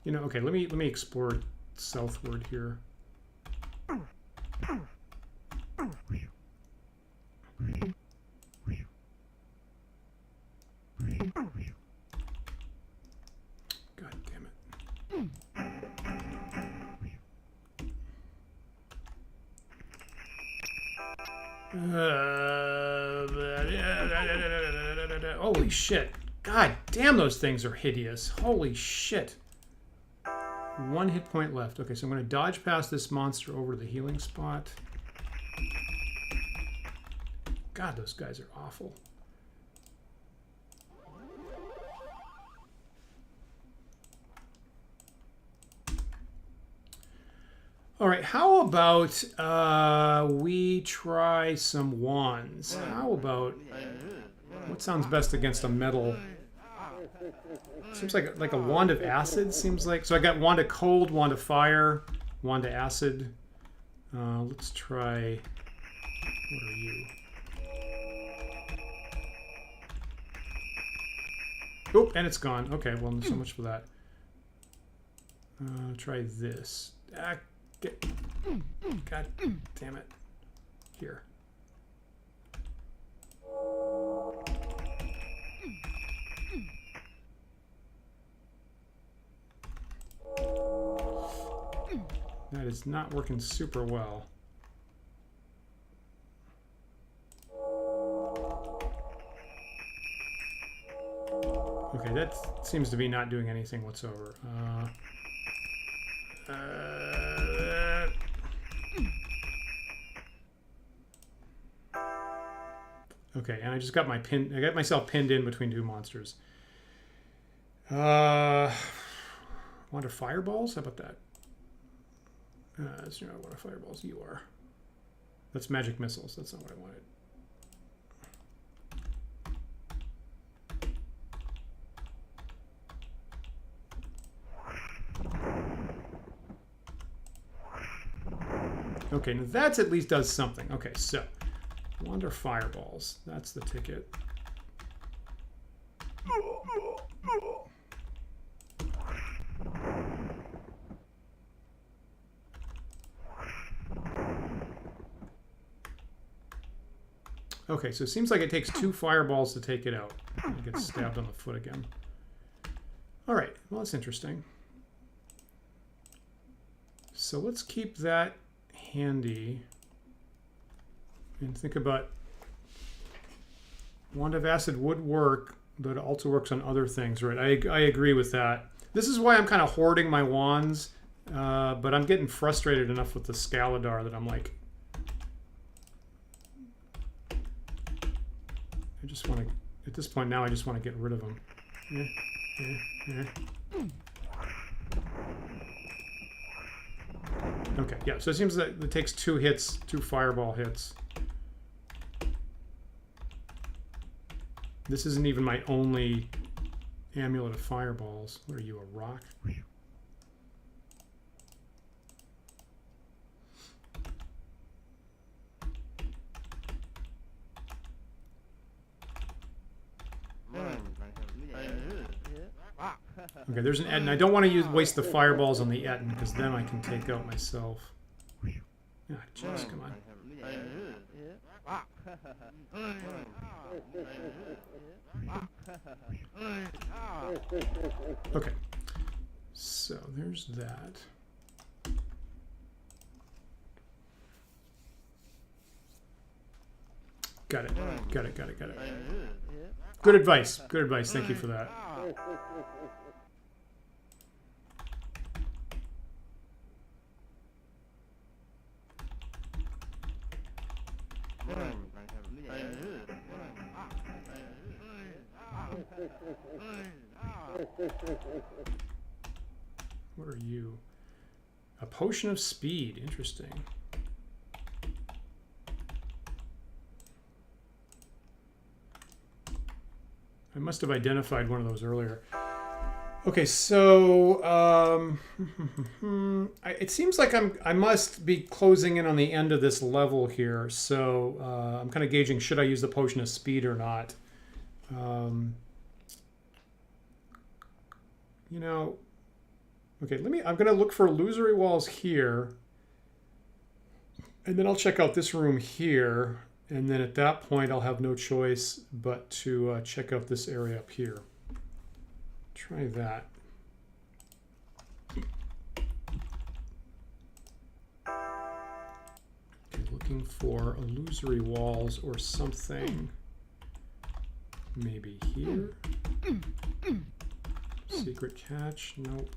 You know, okay, let me explore southward here. God damn it. Holy shit. God damn, those things are hideous. Holy shit. 1 hit point left. Okay, so I'm going to dodge past this monster over to the healing spot. God, those guys are awful. All right, how about we try some wands? How about... What sounds best against a metal... Seems like a wand of acid. Seems like so. I got wand of cold, wand of fire, wand of acid. Let's try. What are you? Oh, and it's gone. Okay, well, so much for that. Try this. God damn it! Here. That is not working super well. Okay, that seems to be not doing anything whatsoever. Okay, and I just got my pin. I got myself pinned in between two monsters. Wonder fireballs? How about that? That's not what a fireballs you are. That's magic missiles. That's not what I wanted. Okay, now that at least does something. Okay, so wander fireballs. That's the ticket. Okay, so it seems like it takes 2 fireballs to take it out. It gets stabbed on the foot again. All right, well, that's interesting. So let's keep that handy and think about wand of acid would work, but it also works on other things, right? I agree with that. This is why I'm kind of hoarding my wands, but I'm getting frustrated enough with the Scaladar that I'm like, I just want to, at this point now, I just want to get rid of them. Okay, yeah, so it seems that it takes 2 hits, 2 fireball hits. This isn't even my only amulet of fireballs. What are you, a rock? Okay, there's an Etten. I don't want to waste the fireballs on the Etten because then I can take out myself. Ah, jeez, come on. Okay, so there's that. Got it. Got it. Got it. Got it. Good advice. Good advice. Thank you for that. What are you? A potion of speed. Interesting. I must have identified one of those earlier. Okay, so it seems like I must be closing in on the end of this level here. So I'm kind of gauging, should I use the potion of speed or not? You know, okay, I'm going to look for illusory walls here. And then I'll check out this room here. And then at that point, I'll have no choice but to check out this area up here. Try that. Okay, looking for illusory walls or something. Maybe here. Secret catch. Nope.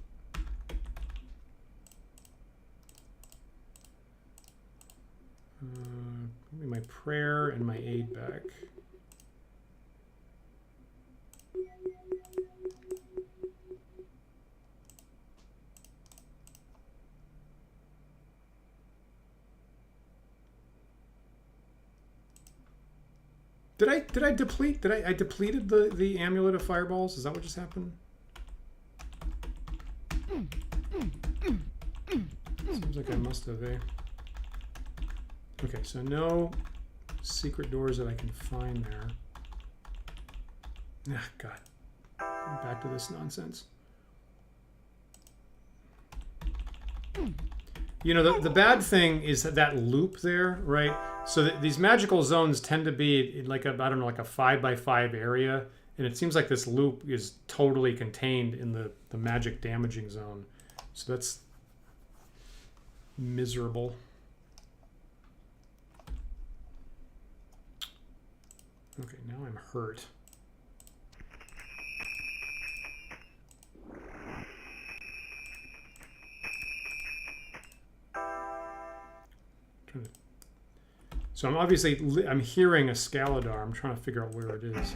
Give me my prayer and my aid back. Did I deplete? I depleted the amulet of fireballs? Is that what just happened? Seems like I must have, eh? Okay, so no secret doors that I can find there. Ah, God. Back to this nonsense. You know, the bad thing is that loop there, right? So these magical zones tend to be like a, I don't know, like a 5x5 area. And it seems like this loop is totally contained in the magic damaging zone. So that's miserable. Okay, now I'm hurt. So I'm obviously, I'm hearing a Scaladar. I'm trying to figure out where it is.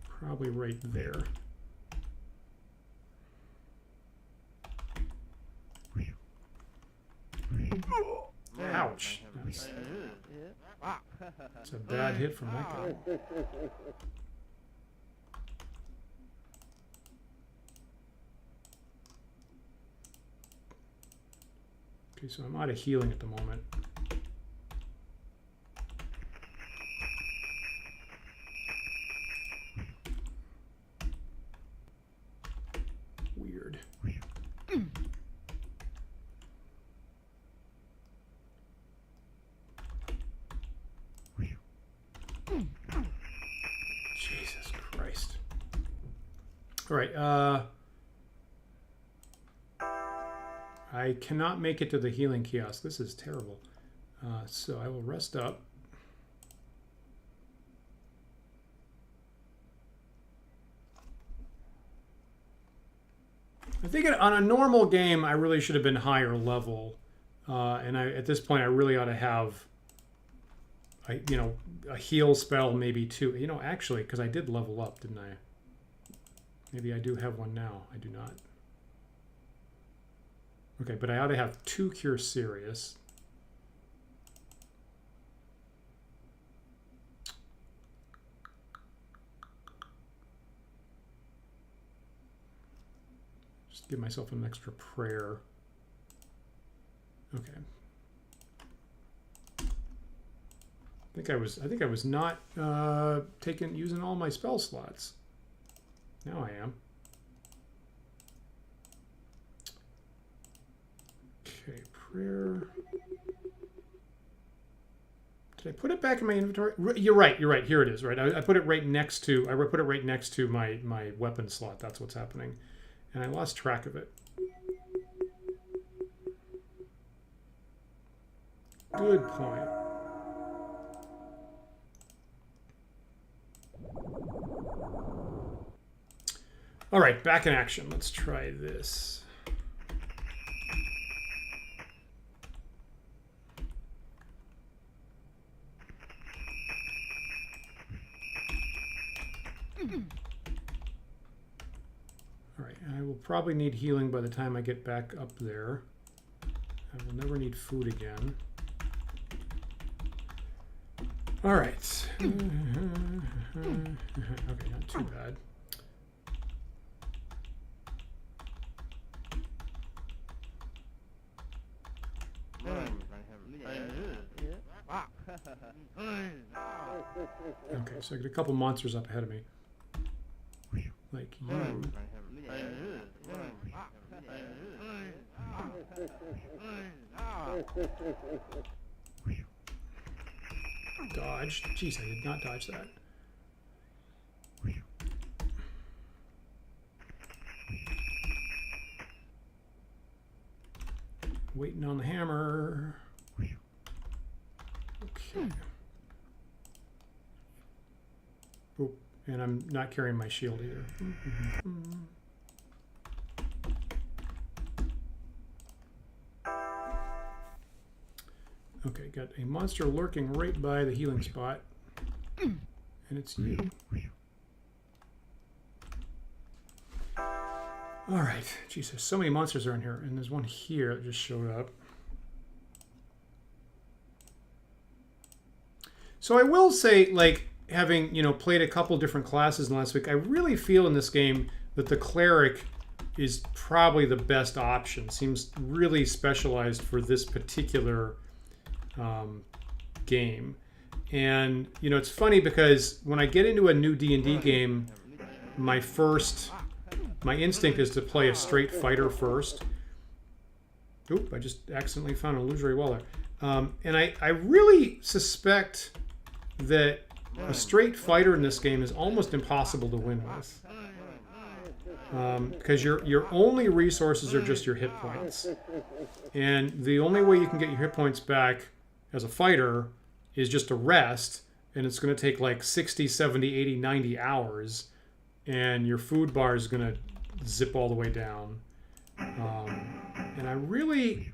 Probably right there. Ouch. That's a bad hit from that guy. Okay, so I'm out of healing at the moment. Weird. Jesus Christ. All right, I cannot make it to the healing kiosk. This is terrible. So I will rest up. I think on a normal game, I really should have been higher level. And at this point, I really ought to have, you know, a heal spell, maybe two. You know, actually, because I did level up, didn't I? Maybe I do have one now. I do not. Okay, but I ought to have 2 Cure Serious. Just give myself an extra prayer. Okay. I think I was not using all my spell slots. Now I am. Okay, prayer. Did I put it back in my inventory? You're right. Here it is. Right. I put it right next to. I put it right next to my weapon slot. That's what's happening, and I lost track of it. Good point. All right, back in action. Let's try this. All right, I will probably need healing by the time I get back up there. I will never need food again. All right. Okay, not too bad. Okay, so I got a couple monsters up ahead of me. Like you. Dodge. Jeez, I did not dodge that. Waiting on the hammer. Okay. Oh, and I'm not carrying my shield either. Okay, got a monster lurking right by the healing spot. And it's you. Alright. Jeez, there's so many monsters are in here. And there's one here that just showed up. So I will say, like, having, you know, played a couple different classes in the last week, I really feel in this game that the cleric is probably the best option. Seems really specialized for this particular game. And, you know, it's funny because when I get into a new D&D game, my instinct is to play a straight fighter first. Oop, I just accidentally found an illusory wall there. And I really suspect that a straight fighter in this game is almost impossible to win with. Because your only resources are just your hit points. And the only way you can get your hit points back as a fighter is just to rest, and it's going to take like 60, 70, 80, 90 hours, and your food bar is going to zip all the way down. And I really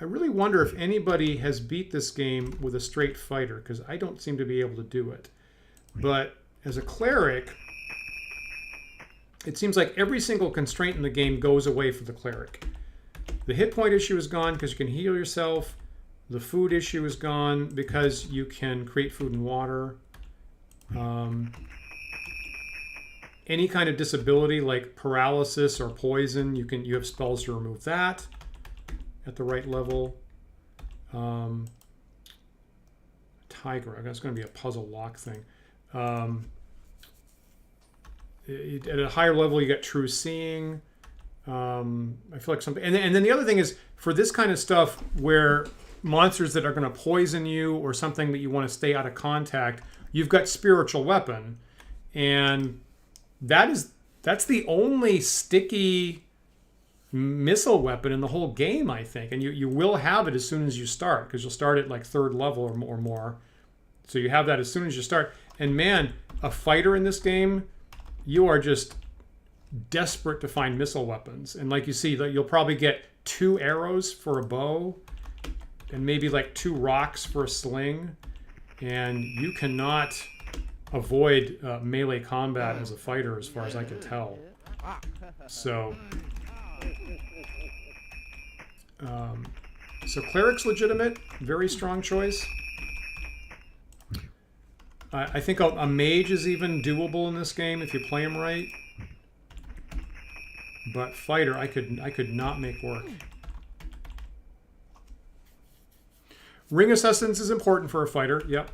wonder if anybody has beat this game with a straight fighter, because I don't seem to be able to do it. But as a cleric, it seems like every single constraint in the game goes away for the cleric. The hit point issue is gone because you can heal yourself. The food issue is gone because you can create food and water. Any kind of disability like paralysis or poison, you have spells to remove that at the right level. Tiger, that's going to be a puzzle lock thing. At a higher level, you get true seeing. I feel like something, and then the other thing is for this kind of stuff where monsters that are going to poison you or something that you want to stay out of contact, you've got spiritual weapon, and that's the only sticky missile weapon in the whole game, I think. And you will have it as soon as you start, because you'll start at like 3rd level or more. So you have that as soon as you start. And man, a fighter in this game, you are just desperate to find missile weapons. And like you see, you'll probably get 2 arrows for a bow and maybe like 2 rocks for a sling. And you cannot avoid melee combat as a fighter, as far as I can tell. So cleric's legitimate, very strong choice. I think a mage is even doable in this game if you play him right. But fighter, I could not make work. Ring of Sustenance is important for a fighter, yep.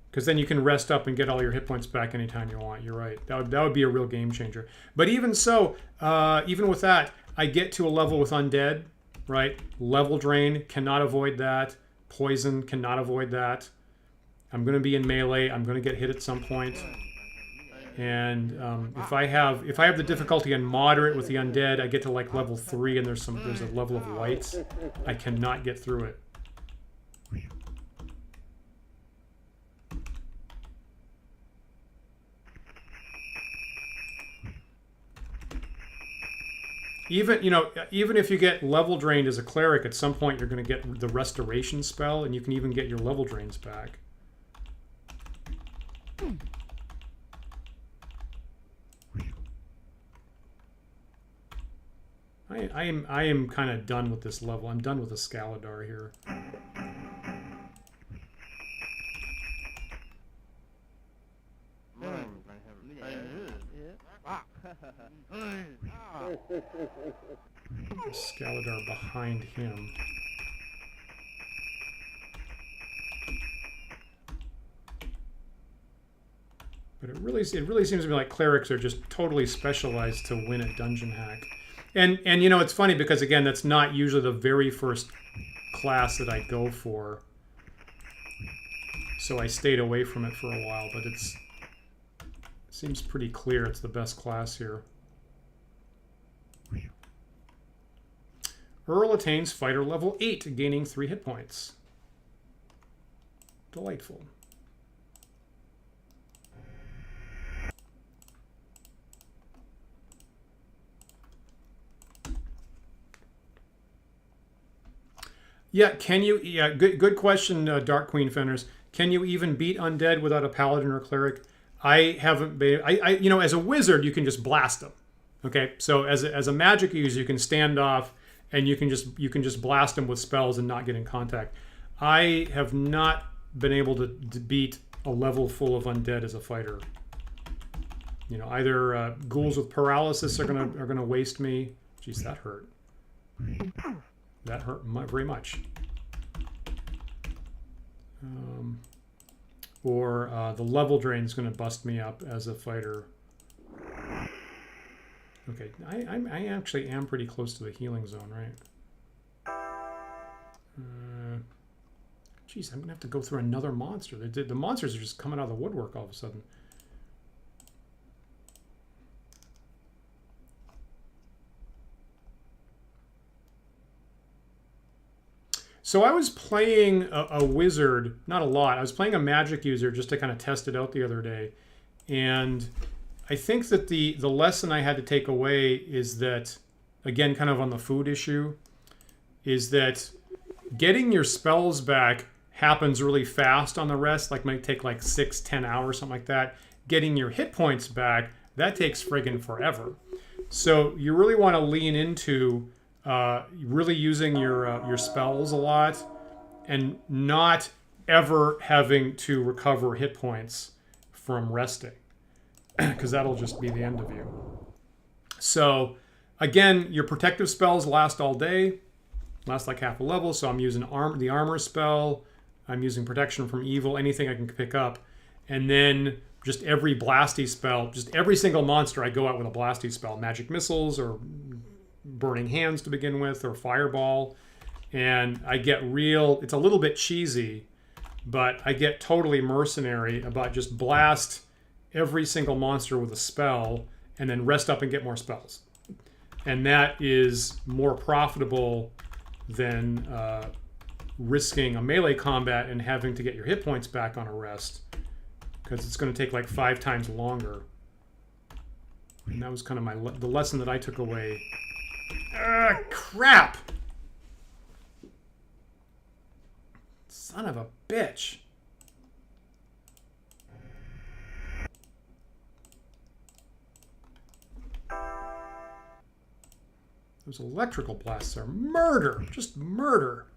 Because then you can rest up and get all your hit points back anytime you want. You're right. That would be a real game changer. But even so, even with that, I get to a level with undead, right? Level drain, cannot avoid that. Poison, cannot avoid that. I'm going to be in melee. I'm going to get hit at some point. And if I have the difficulty on moderate with the undead, I get to like level 3, and there's a level of lights. I cannot get through it. Even if you get level drained as a cleric, at some point you're going to get the restoration spell, and you can even get your level drains back. I am kind of done with this level. I'm done with the Scaladar here. Scaladar behind him. But it really seems to me like clerics are just totally specialized to win at Dungeon Hack. And you know, it's funny because again, that's not usually the very first class that I go for. So I stayed away from it for a while, but it seems pretty clear it's the best class here. Earl attains fighter level 8, gaining 3 hit points. Delightful. Yeah, can you? Yeah, good question, Dark Queen Fenners. Can you even beat undead without a paladin or cleric? I haven't been. You know, as a wizard, you can just blast them. Okay, so as a magic user, you can stand off and you can just blast them with spells and not get in contact. I have not been able to beat a level full of undead as a fighter. You know, either ghouls with paralysis are gonna waste me. Jeez, that hurt. That hurt very much. Or the level drain is going to bust me up as a fighter. Okay, I actually am pretty close to the healing zone, right? Geez, I'm going to have to go through another monster. The monsters are just coming out of the woodwork all of a sudden. So I was playing a wizard, not a lot. I was playing a magic user just to kind of test it out the other day. And I think that the lesson I had to take away is that, again, kind of on the food issue, is that getting your spells back happens really fast on the rest, like might take like 6-10 hours, something like that. Getting your hit points back, that takes friggin' forever. So you really want to lean into really using your spells a lot and not ever having to recover hit points from resting, because that'll just be the end of you. So again, your protective spells last all day, last like half a level. So I'm using the armor spell, I'm using protection from evil, anything I can pick up, and then just every blasty spell, just every single monster I go out with a blasty spell, magic missiles or burning hands to begin with, or fireball, and I get real, it's a little bit cheesy, but I get totally mercenary about just blast every single monster with a spell and then rest up and get more spells. And that is more profitable than risking a melee combat and having to get your hit points back on a rest, because it's going to take like 5 times longer. And that was kind of the lesson that I took away. Crap! Son of a bitch. Those electrical blasts are murder. Just murder.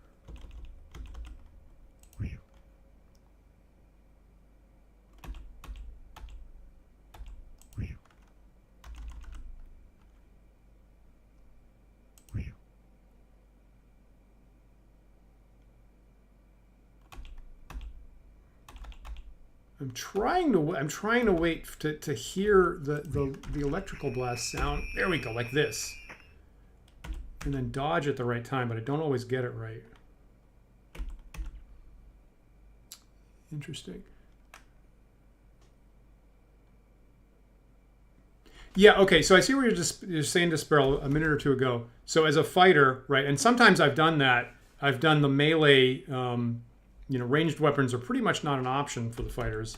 I'm trying to wait to hear the electrical blast sound. There we go, like this. And then dodge at the right time, but I don't always get it right. Interesting. Yeah, okay, so I see what you're saying to Sparrow a minute or two ago. So as a fighter, right, and sometimes I've done that. I've done the melee, you know, ranged weapons are pretty much not an option for the fighters.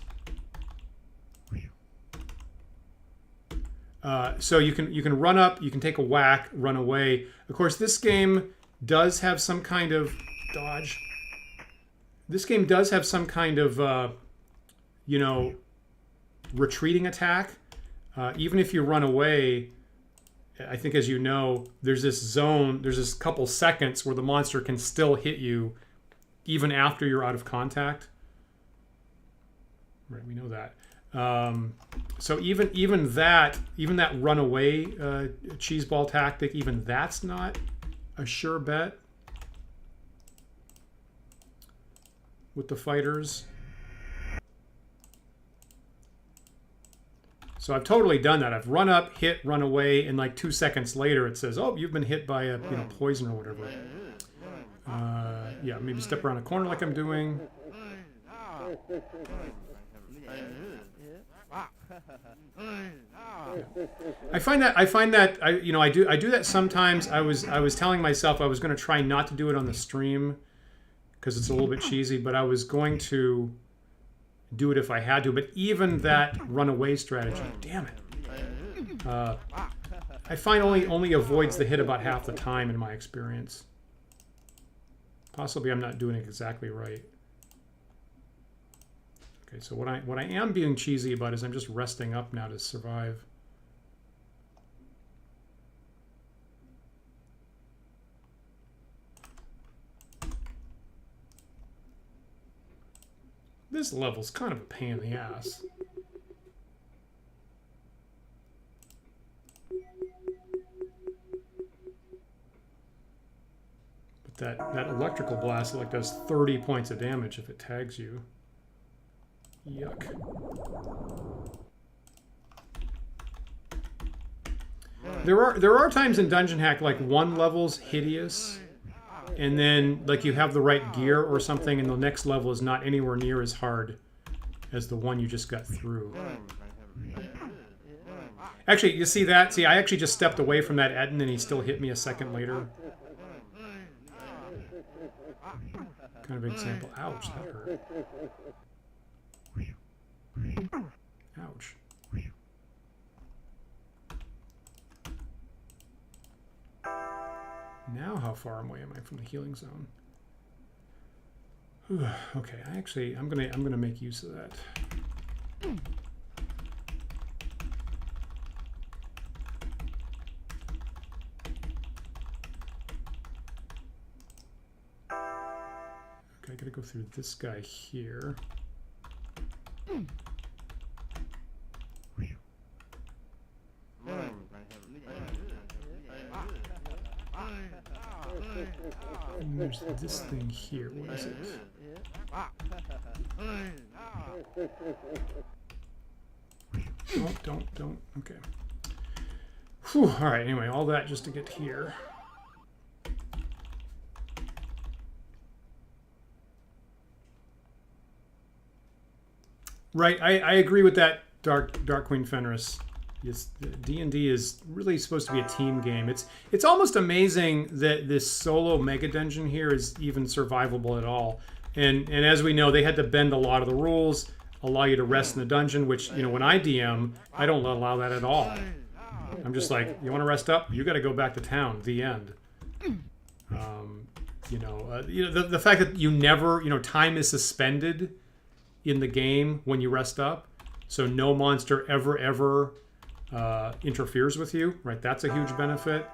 So you can run up, you can take a whack, run away. Of course, this game does have some kind of dodge. This game does have some kind of, you know, retreating attack. Even if you run away, I think, as you know, there's this zone, there's this couple seconds where the monster can still hit you even after you're out of contact. Right, we know that. So even that runaway cheeseball tactic, even that's not a sure bet with the fighters. So I've totally done that. I've run up, hit, run away, and like 2 seconds later it says, "Oh, you've been hit by a poison or whatever." Yeah, maybe step around a corner like I'm doing. Yeah. I find that I do that sometimes. I was telling myself I was going to try not to do it on the stream because it's a little bit cheesy, but I was going to do it if I had to. But even that runaway strategy, damn it, I find only avoids the hit about half the time in my experience. Possibly I'm not doing it exactly right. Okay, so what I am being cheesy about is I'm just resting up now to survive. This level's kind of a pain in the ass. But that electrical blast like does 30 points of damage if it tags you. Yuck. There are times in Dungeon Hack like one level's hideous, and then like you have the right gear or something, and the next level is not anywhere near as hard as the one you just got through. Actually, you see that? See, I actually just stepped away from that Etten, and he still hit me a second later. Kind of example. Ouch, that hurt. Ouch. Now how far away am I from the healing zone? Whew, okay, I'm gonna make use of that. Okay, I gotta go through this guy here. And there's this thing here. What is it? Oh, don't. Okay. Whew, all right, anyway, all that just to get here. Right, I agree with that, Dark Queen Fenris. Yes, D&D is really supposed to be a team game. It's almost amazing that this solo mega dungeon here is even survivable at all. And as we know, they had to bend a lot of the rules, allow you to rest in the dungeon, which, you know, when I DM, I don't allow that at all. I'm just like, you want to rest up? You got to go back to town. The end. The fact that you never, time is suspended in the game when you rest up, so no monster ever interferes with you, right? That's a huge benefit.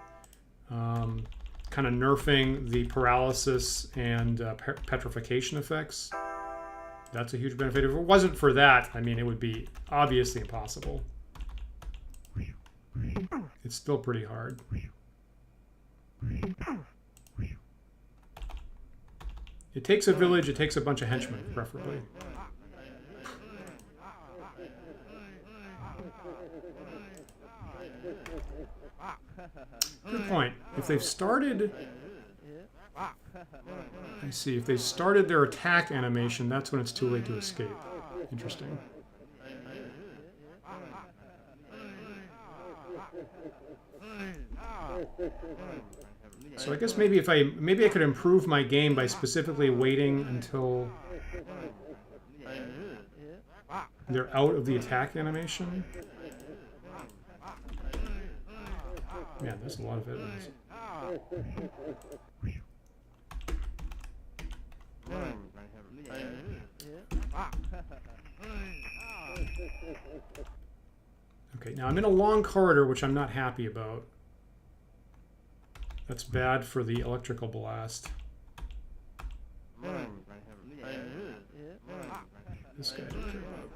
Kind of nerfing the paralysis and petrification effects. That's a huge benefit. If it wasn't for that, I mean, it would be obviously impossible. It's still pretty hard. It takes a village, it takes a bunch of henchmen, preferably. Good point. If they've started... I see. If they've started their attack animation, that's when it's too late to escape. Interesting. So I guess maybe maybe I could improve my game by specifically waiting until they're out of the attack animation. Man, there's a lot of evidence. Okay, now I'm in a long corridor, which I'm not happy about. That's bad for the electrical blast. This guy I don't care about.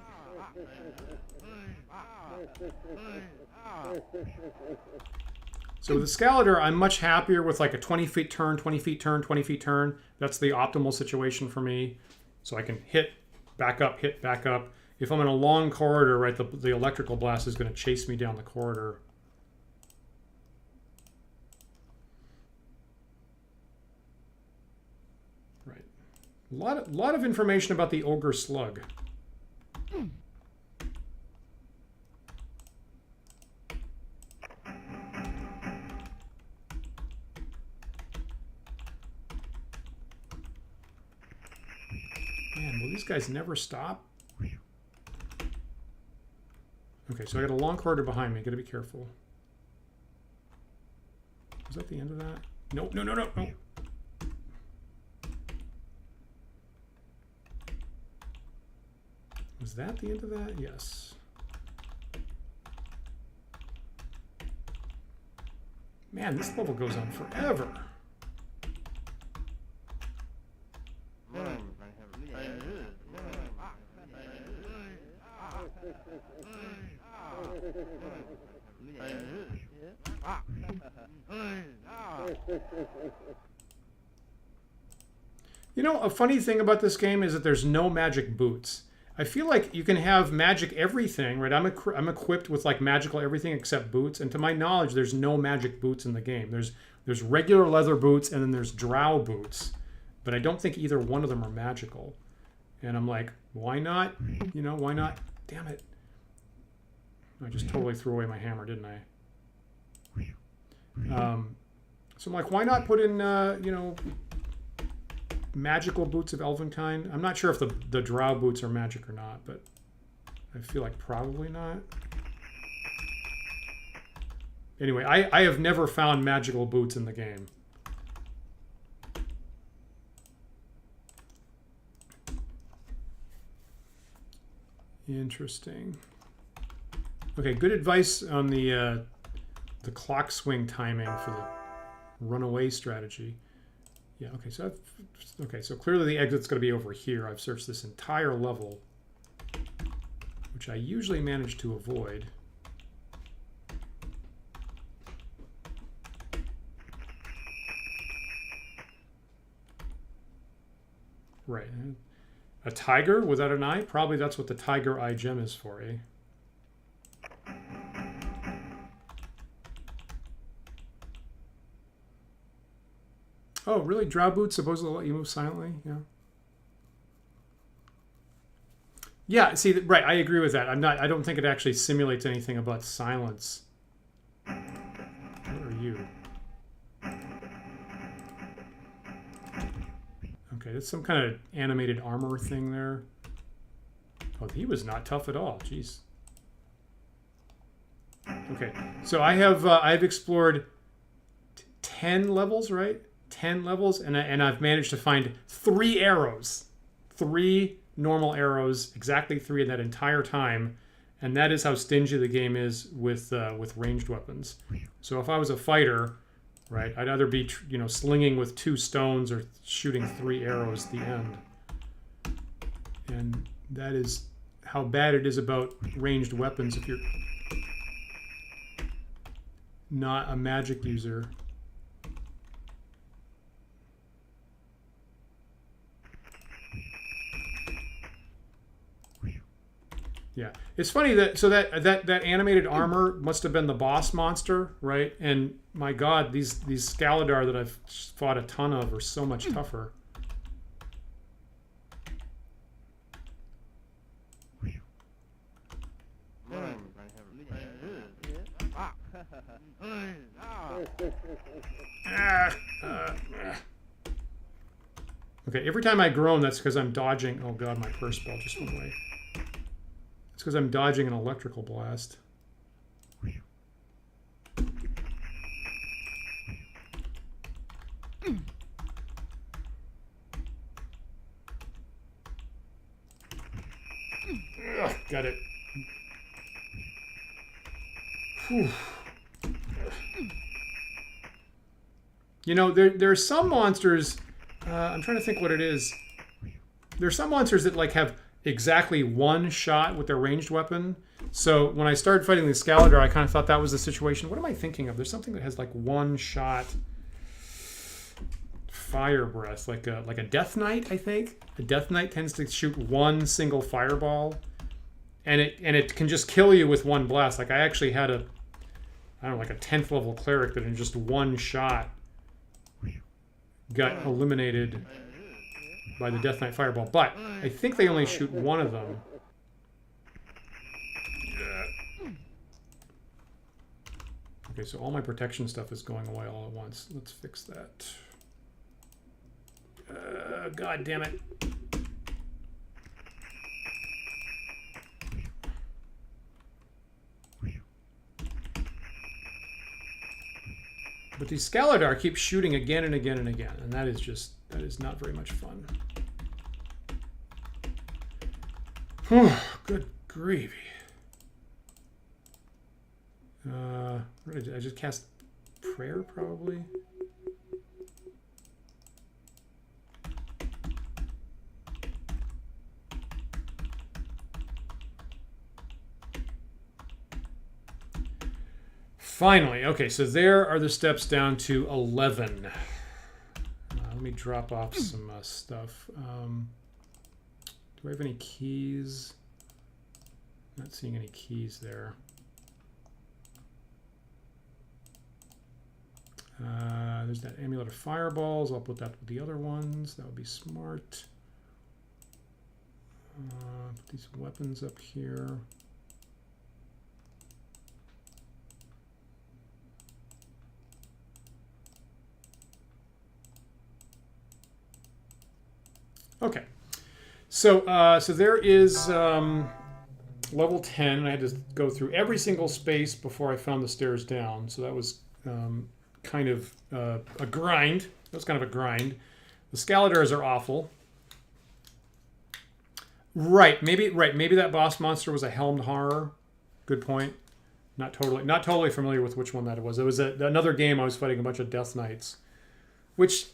So with the Scalander, I'm much happier with like a 20 feet turn, 20 feet turn, 20 feet turn. That's the optimal situation for me. So I can hit, back up, hit, back up. If I'm in a long corridor, right, the electrical blast is going to chase me down the corridor. Right. A lot of information about the Ogre Slug. Man, will these guys never stop? Okay, so I got a long corridor behind me. Gotta be careful. Was that the end of that? No, no, no, no, no. Was that the end of that? Yes. Man, this level goes on forever. You know, a funny thing about this game is that there's no magic boots. I feel like you can have magic everything, right? I'm equipped with like magical everything except boots, and to my knowledge, there's no magic boots in the game. There's regular leather boots, and then there's drow boots, but I don't think either one of them are magical. And I'm like, why not? You know, why not? Damn it! I just totally threw away my hammer, didn't I? So I'm like, why not put in, you know, magical boots of Elvenkind? I'm not sure if the drow boots are magic or not, but I feel like probably not. Anyway, I have never found magical boots in the game. Interesting. Okay, good advice on the clock swing timing for the runaway strategy. Yeah, okay, so clearly the exit's going to be over here. I've searched this entire level, which I usually manage to avoid. Right. A tiger without an eye? Probably that's what the tiger eye gem is for, eh? Oh, really? Drow boots supposedly let you move silently? Yeah. Yeah, see, right, I agree with that. I don't think it actually simulates anything about silence. What are you? Okay, that's some kind of animated armor thing there. Oh, he was not tough at all. Jeez. Okay, so I've explored 10 levels, right? 10 levels, and I've managed to find 3 arrows. 3 normal arrows, exactly 3 in that entire time, and that is how stingy the game is with ranged weapons. So if I was a fighter, right, I'd either be slinging with 2 stones or shooting 3 arrows at the end. And that is how bad it is about ranged weapons if you're not a magic user. Yeah, it's funny that that animated armor must have been the boss monster, right? And my God, these Scaladar that I've fought a ton of are so much tougher. Okay, every time I groan, that's because I'm dodging. Oh God, my purse ball just went away. It's because I'm dodging an electrical blast. Ugh, got it. Whew. You know, there are some monsters. I'm trying to think what it is. There are some monsters that like have exactly one shot with their ranged weapon. So when I started fighting the Scaladar, I kind of thought that was the situation. What am I thinking of? There's something that has like one shot fire breath, like a Death Knight, I think. A Death Knight tends to shoot one single fireball, and it can just kill you with one blast. Like I actually had I don't know, like a 10th level cleric that in just one shot got eliminated by the Death Knight fireball. But I think they only shoot one of them. Okay, so all my protection stuff is going away all at once. Let's fix that. God damn it. But the Scaladar keeps shooting again and again and again, and that is not very much fun. Good gravy. What did I just cast prayer, probably? Finally, okay, so there are the steps down to 11. Let me drop off some stuff. Do I have any keys? Not seeing any keys there. There's that Amulet of Fireballs. I'll put that with the other ones. That would be smart. Put these weapons up here. Okay, so there is level 10. I had to go through every single space before I found the stairs down. So that was kind of a grind. That was kind of a grind. The Scaladars are awful. Right. Maybe that boss monster was a helmed horror. Good point. Not totally familiar with which one that was. It was another game I was fighting a bunch of Death Knights, which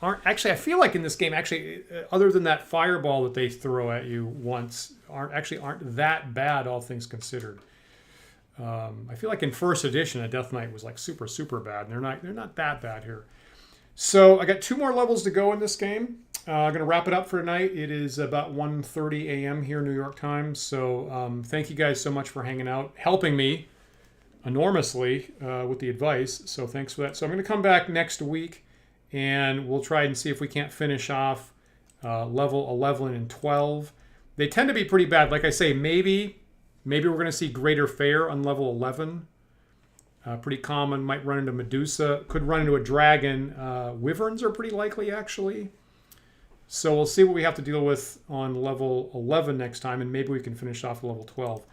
aren't actually. I feel like in this game, actually, other than that fireball that they throw at you once, aren't that bad, all things considered. I feel like in first edition, a Death Knight was like super bad, and they're not that bad here. So I got 2 more levels to go in this game. I'm going to wrap it up for tonight. It is about 1:30 a.m. here, New York time. So thank you guys so much for hanging out, helping me enormously with the advice. So thanks for that. So I'm going to come back next week, and we'll try and see if we can't finish off level 11 and 12. They tend to be pretty bad. Like I say, maybe we're going to see Greater Fair on level 11. Pretty common. Might run into Medusa. Could run into a dragon. Wyverns are pretty likely, actually. So we'll see what we have to deal with on level 11 next time, and maybe we can finish off level 12.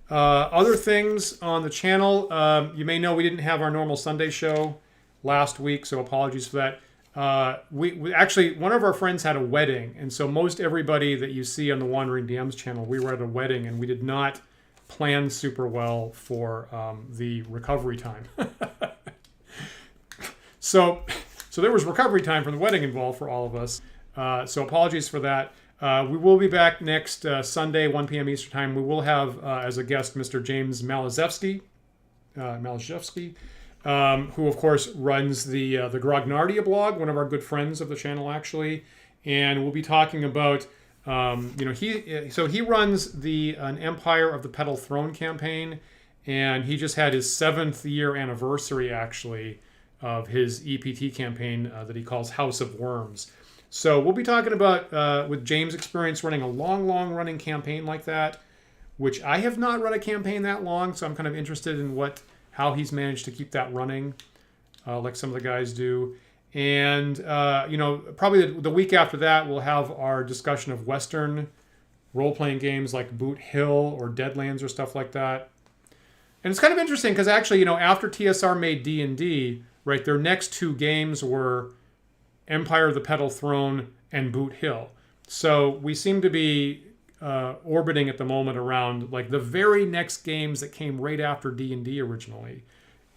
Other things on the channel. You may know we didn't have our normal Sunday show last week, so apologies for that. We actually, one of our friends had a wedding, and so most everybody that you see on the Wandering DMs channel, we were at a wedding, and we did not plan super well for the recovery time. So there was recovery time from the wedding involved for all of us. So apologies for that. We will be back next Sunday, 1 p.m. Eastern Time. We will have as a guest Mr. James Malazewski, who of course runs the Grognardia blog, one of our good friends of the channel actually, and we'll be talking about he runs an Empire of the Petal Throne campaign, and he just had his 7th year anniversary actually of his EPT campaign that he calls House of Worms. So we'll be talking about with James' experience running a long running campaign like that, which I have not run a campaign that long, so I'm kind of interested in how he's managed to keep that running, like some of the guys do. And probably the week after that, we'll have our discussion of Western role-playing games like Boot Hill or Deadlands or stuff like that. And it's kind of interesting because actually, after TSR made D&D, right, their next 2 games were Empire of the Petal Throne and Boot Hill. So we seem to be orbiting at the moment around like the very next games that came right after D&D originally.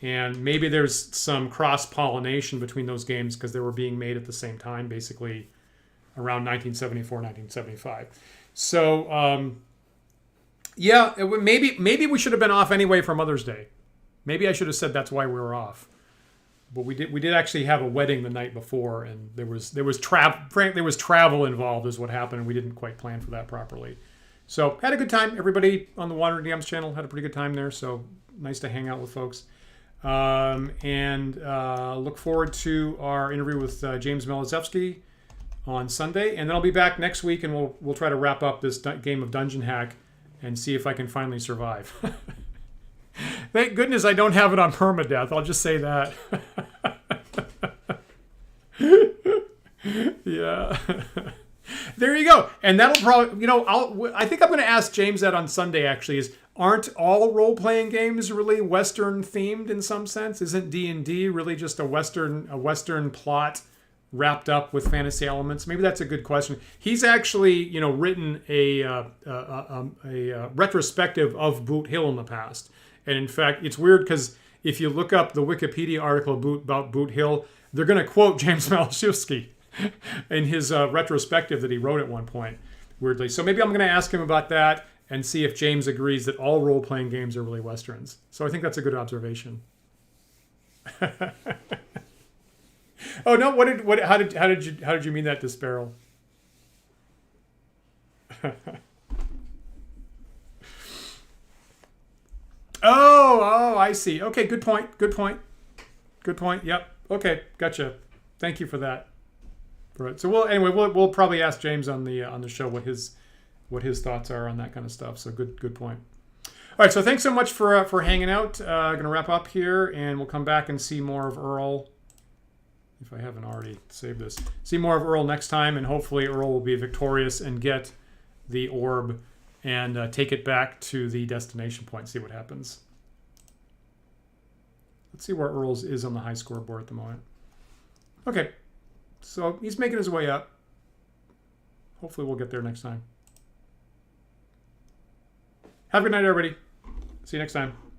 And maybe there's some cross-pollination between those games because they were being made at the same time, basically around 1974, 1975. So yeah, maybe we should have been off anyway for Mother's Day. Maybe I should have said that's why we were off. But we did actually have a wedding the night before, and there was travel involved is what happened, and we didn't quite plan for that properly. So had a good time. Everybody on the Wandering DMs channel had a pretty good time there. So nice to hang out with folks. And look forward to our interview with James Melizewski on Sunday, and then I'll be back next week, and we'll try to wrap up this game of Dungeon Hack and see if I can finally survive. Thank goodness I don't have it on permadeath. I'll just say that. Yeah. There you go. And that'll probably, I think I'm going to ask James that on Sunday, actually, aren't all role-playing games really Western themed in some sense? Isn't D&D really just a Western plot wrapped up with fantasy elements? Maybe that's a good question. He's actually, written a retrospective of Boot Hill in the past. And in fact, it's weird because if you look up the Wikipedia article about Boot Hill, they're going to quote James Melizewski in his retrospective that he wrote at one point, weirdly. So maybe I'm going to ask him about that and see if James agrees that all role-playing games are really Westerns. So I think that's a good observation. Oh no! How did you mean that, Disparrow? Oh, I see. Okay, good point. Yep. Okay, gotcha. Thank you for that. Right. So we'll probably ask James on the show what his thoughts are on that kind of stuff. So good point. All right. So thanks so much for hanging out. Going to wrap up here, and we'll come back and see more of Earl. If I haven't already saved this, see more of Earl next time, and hopefully Earl will be victorious and get the orb and take it back to the destination point. See what happens. Let's see where Earl's is on the high scoreboard at the moment. Okay, so he's making his way up. Hopefully we'll get there next time. Have a good night, everybody. See you next time.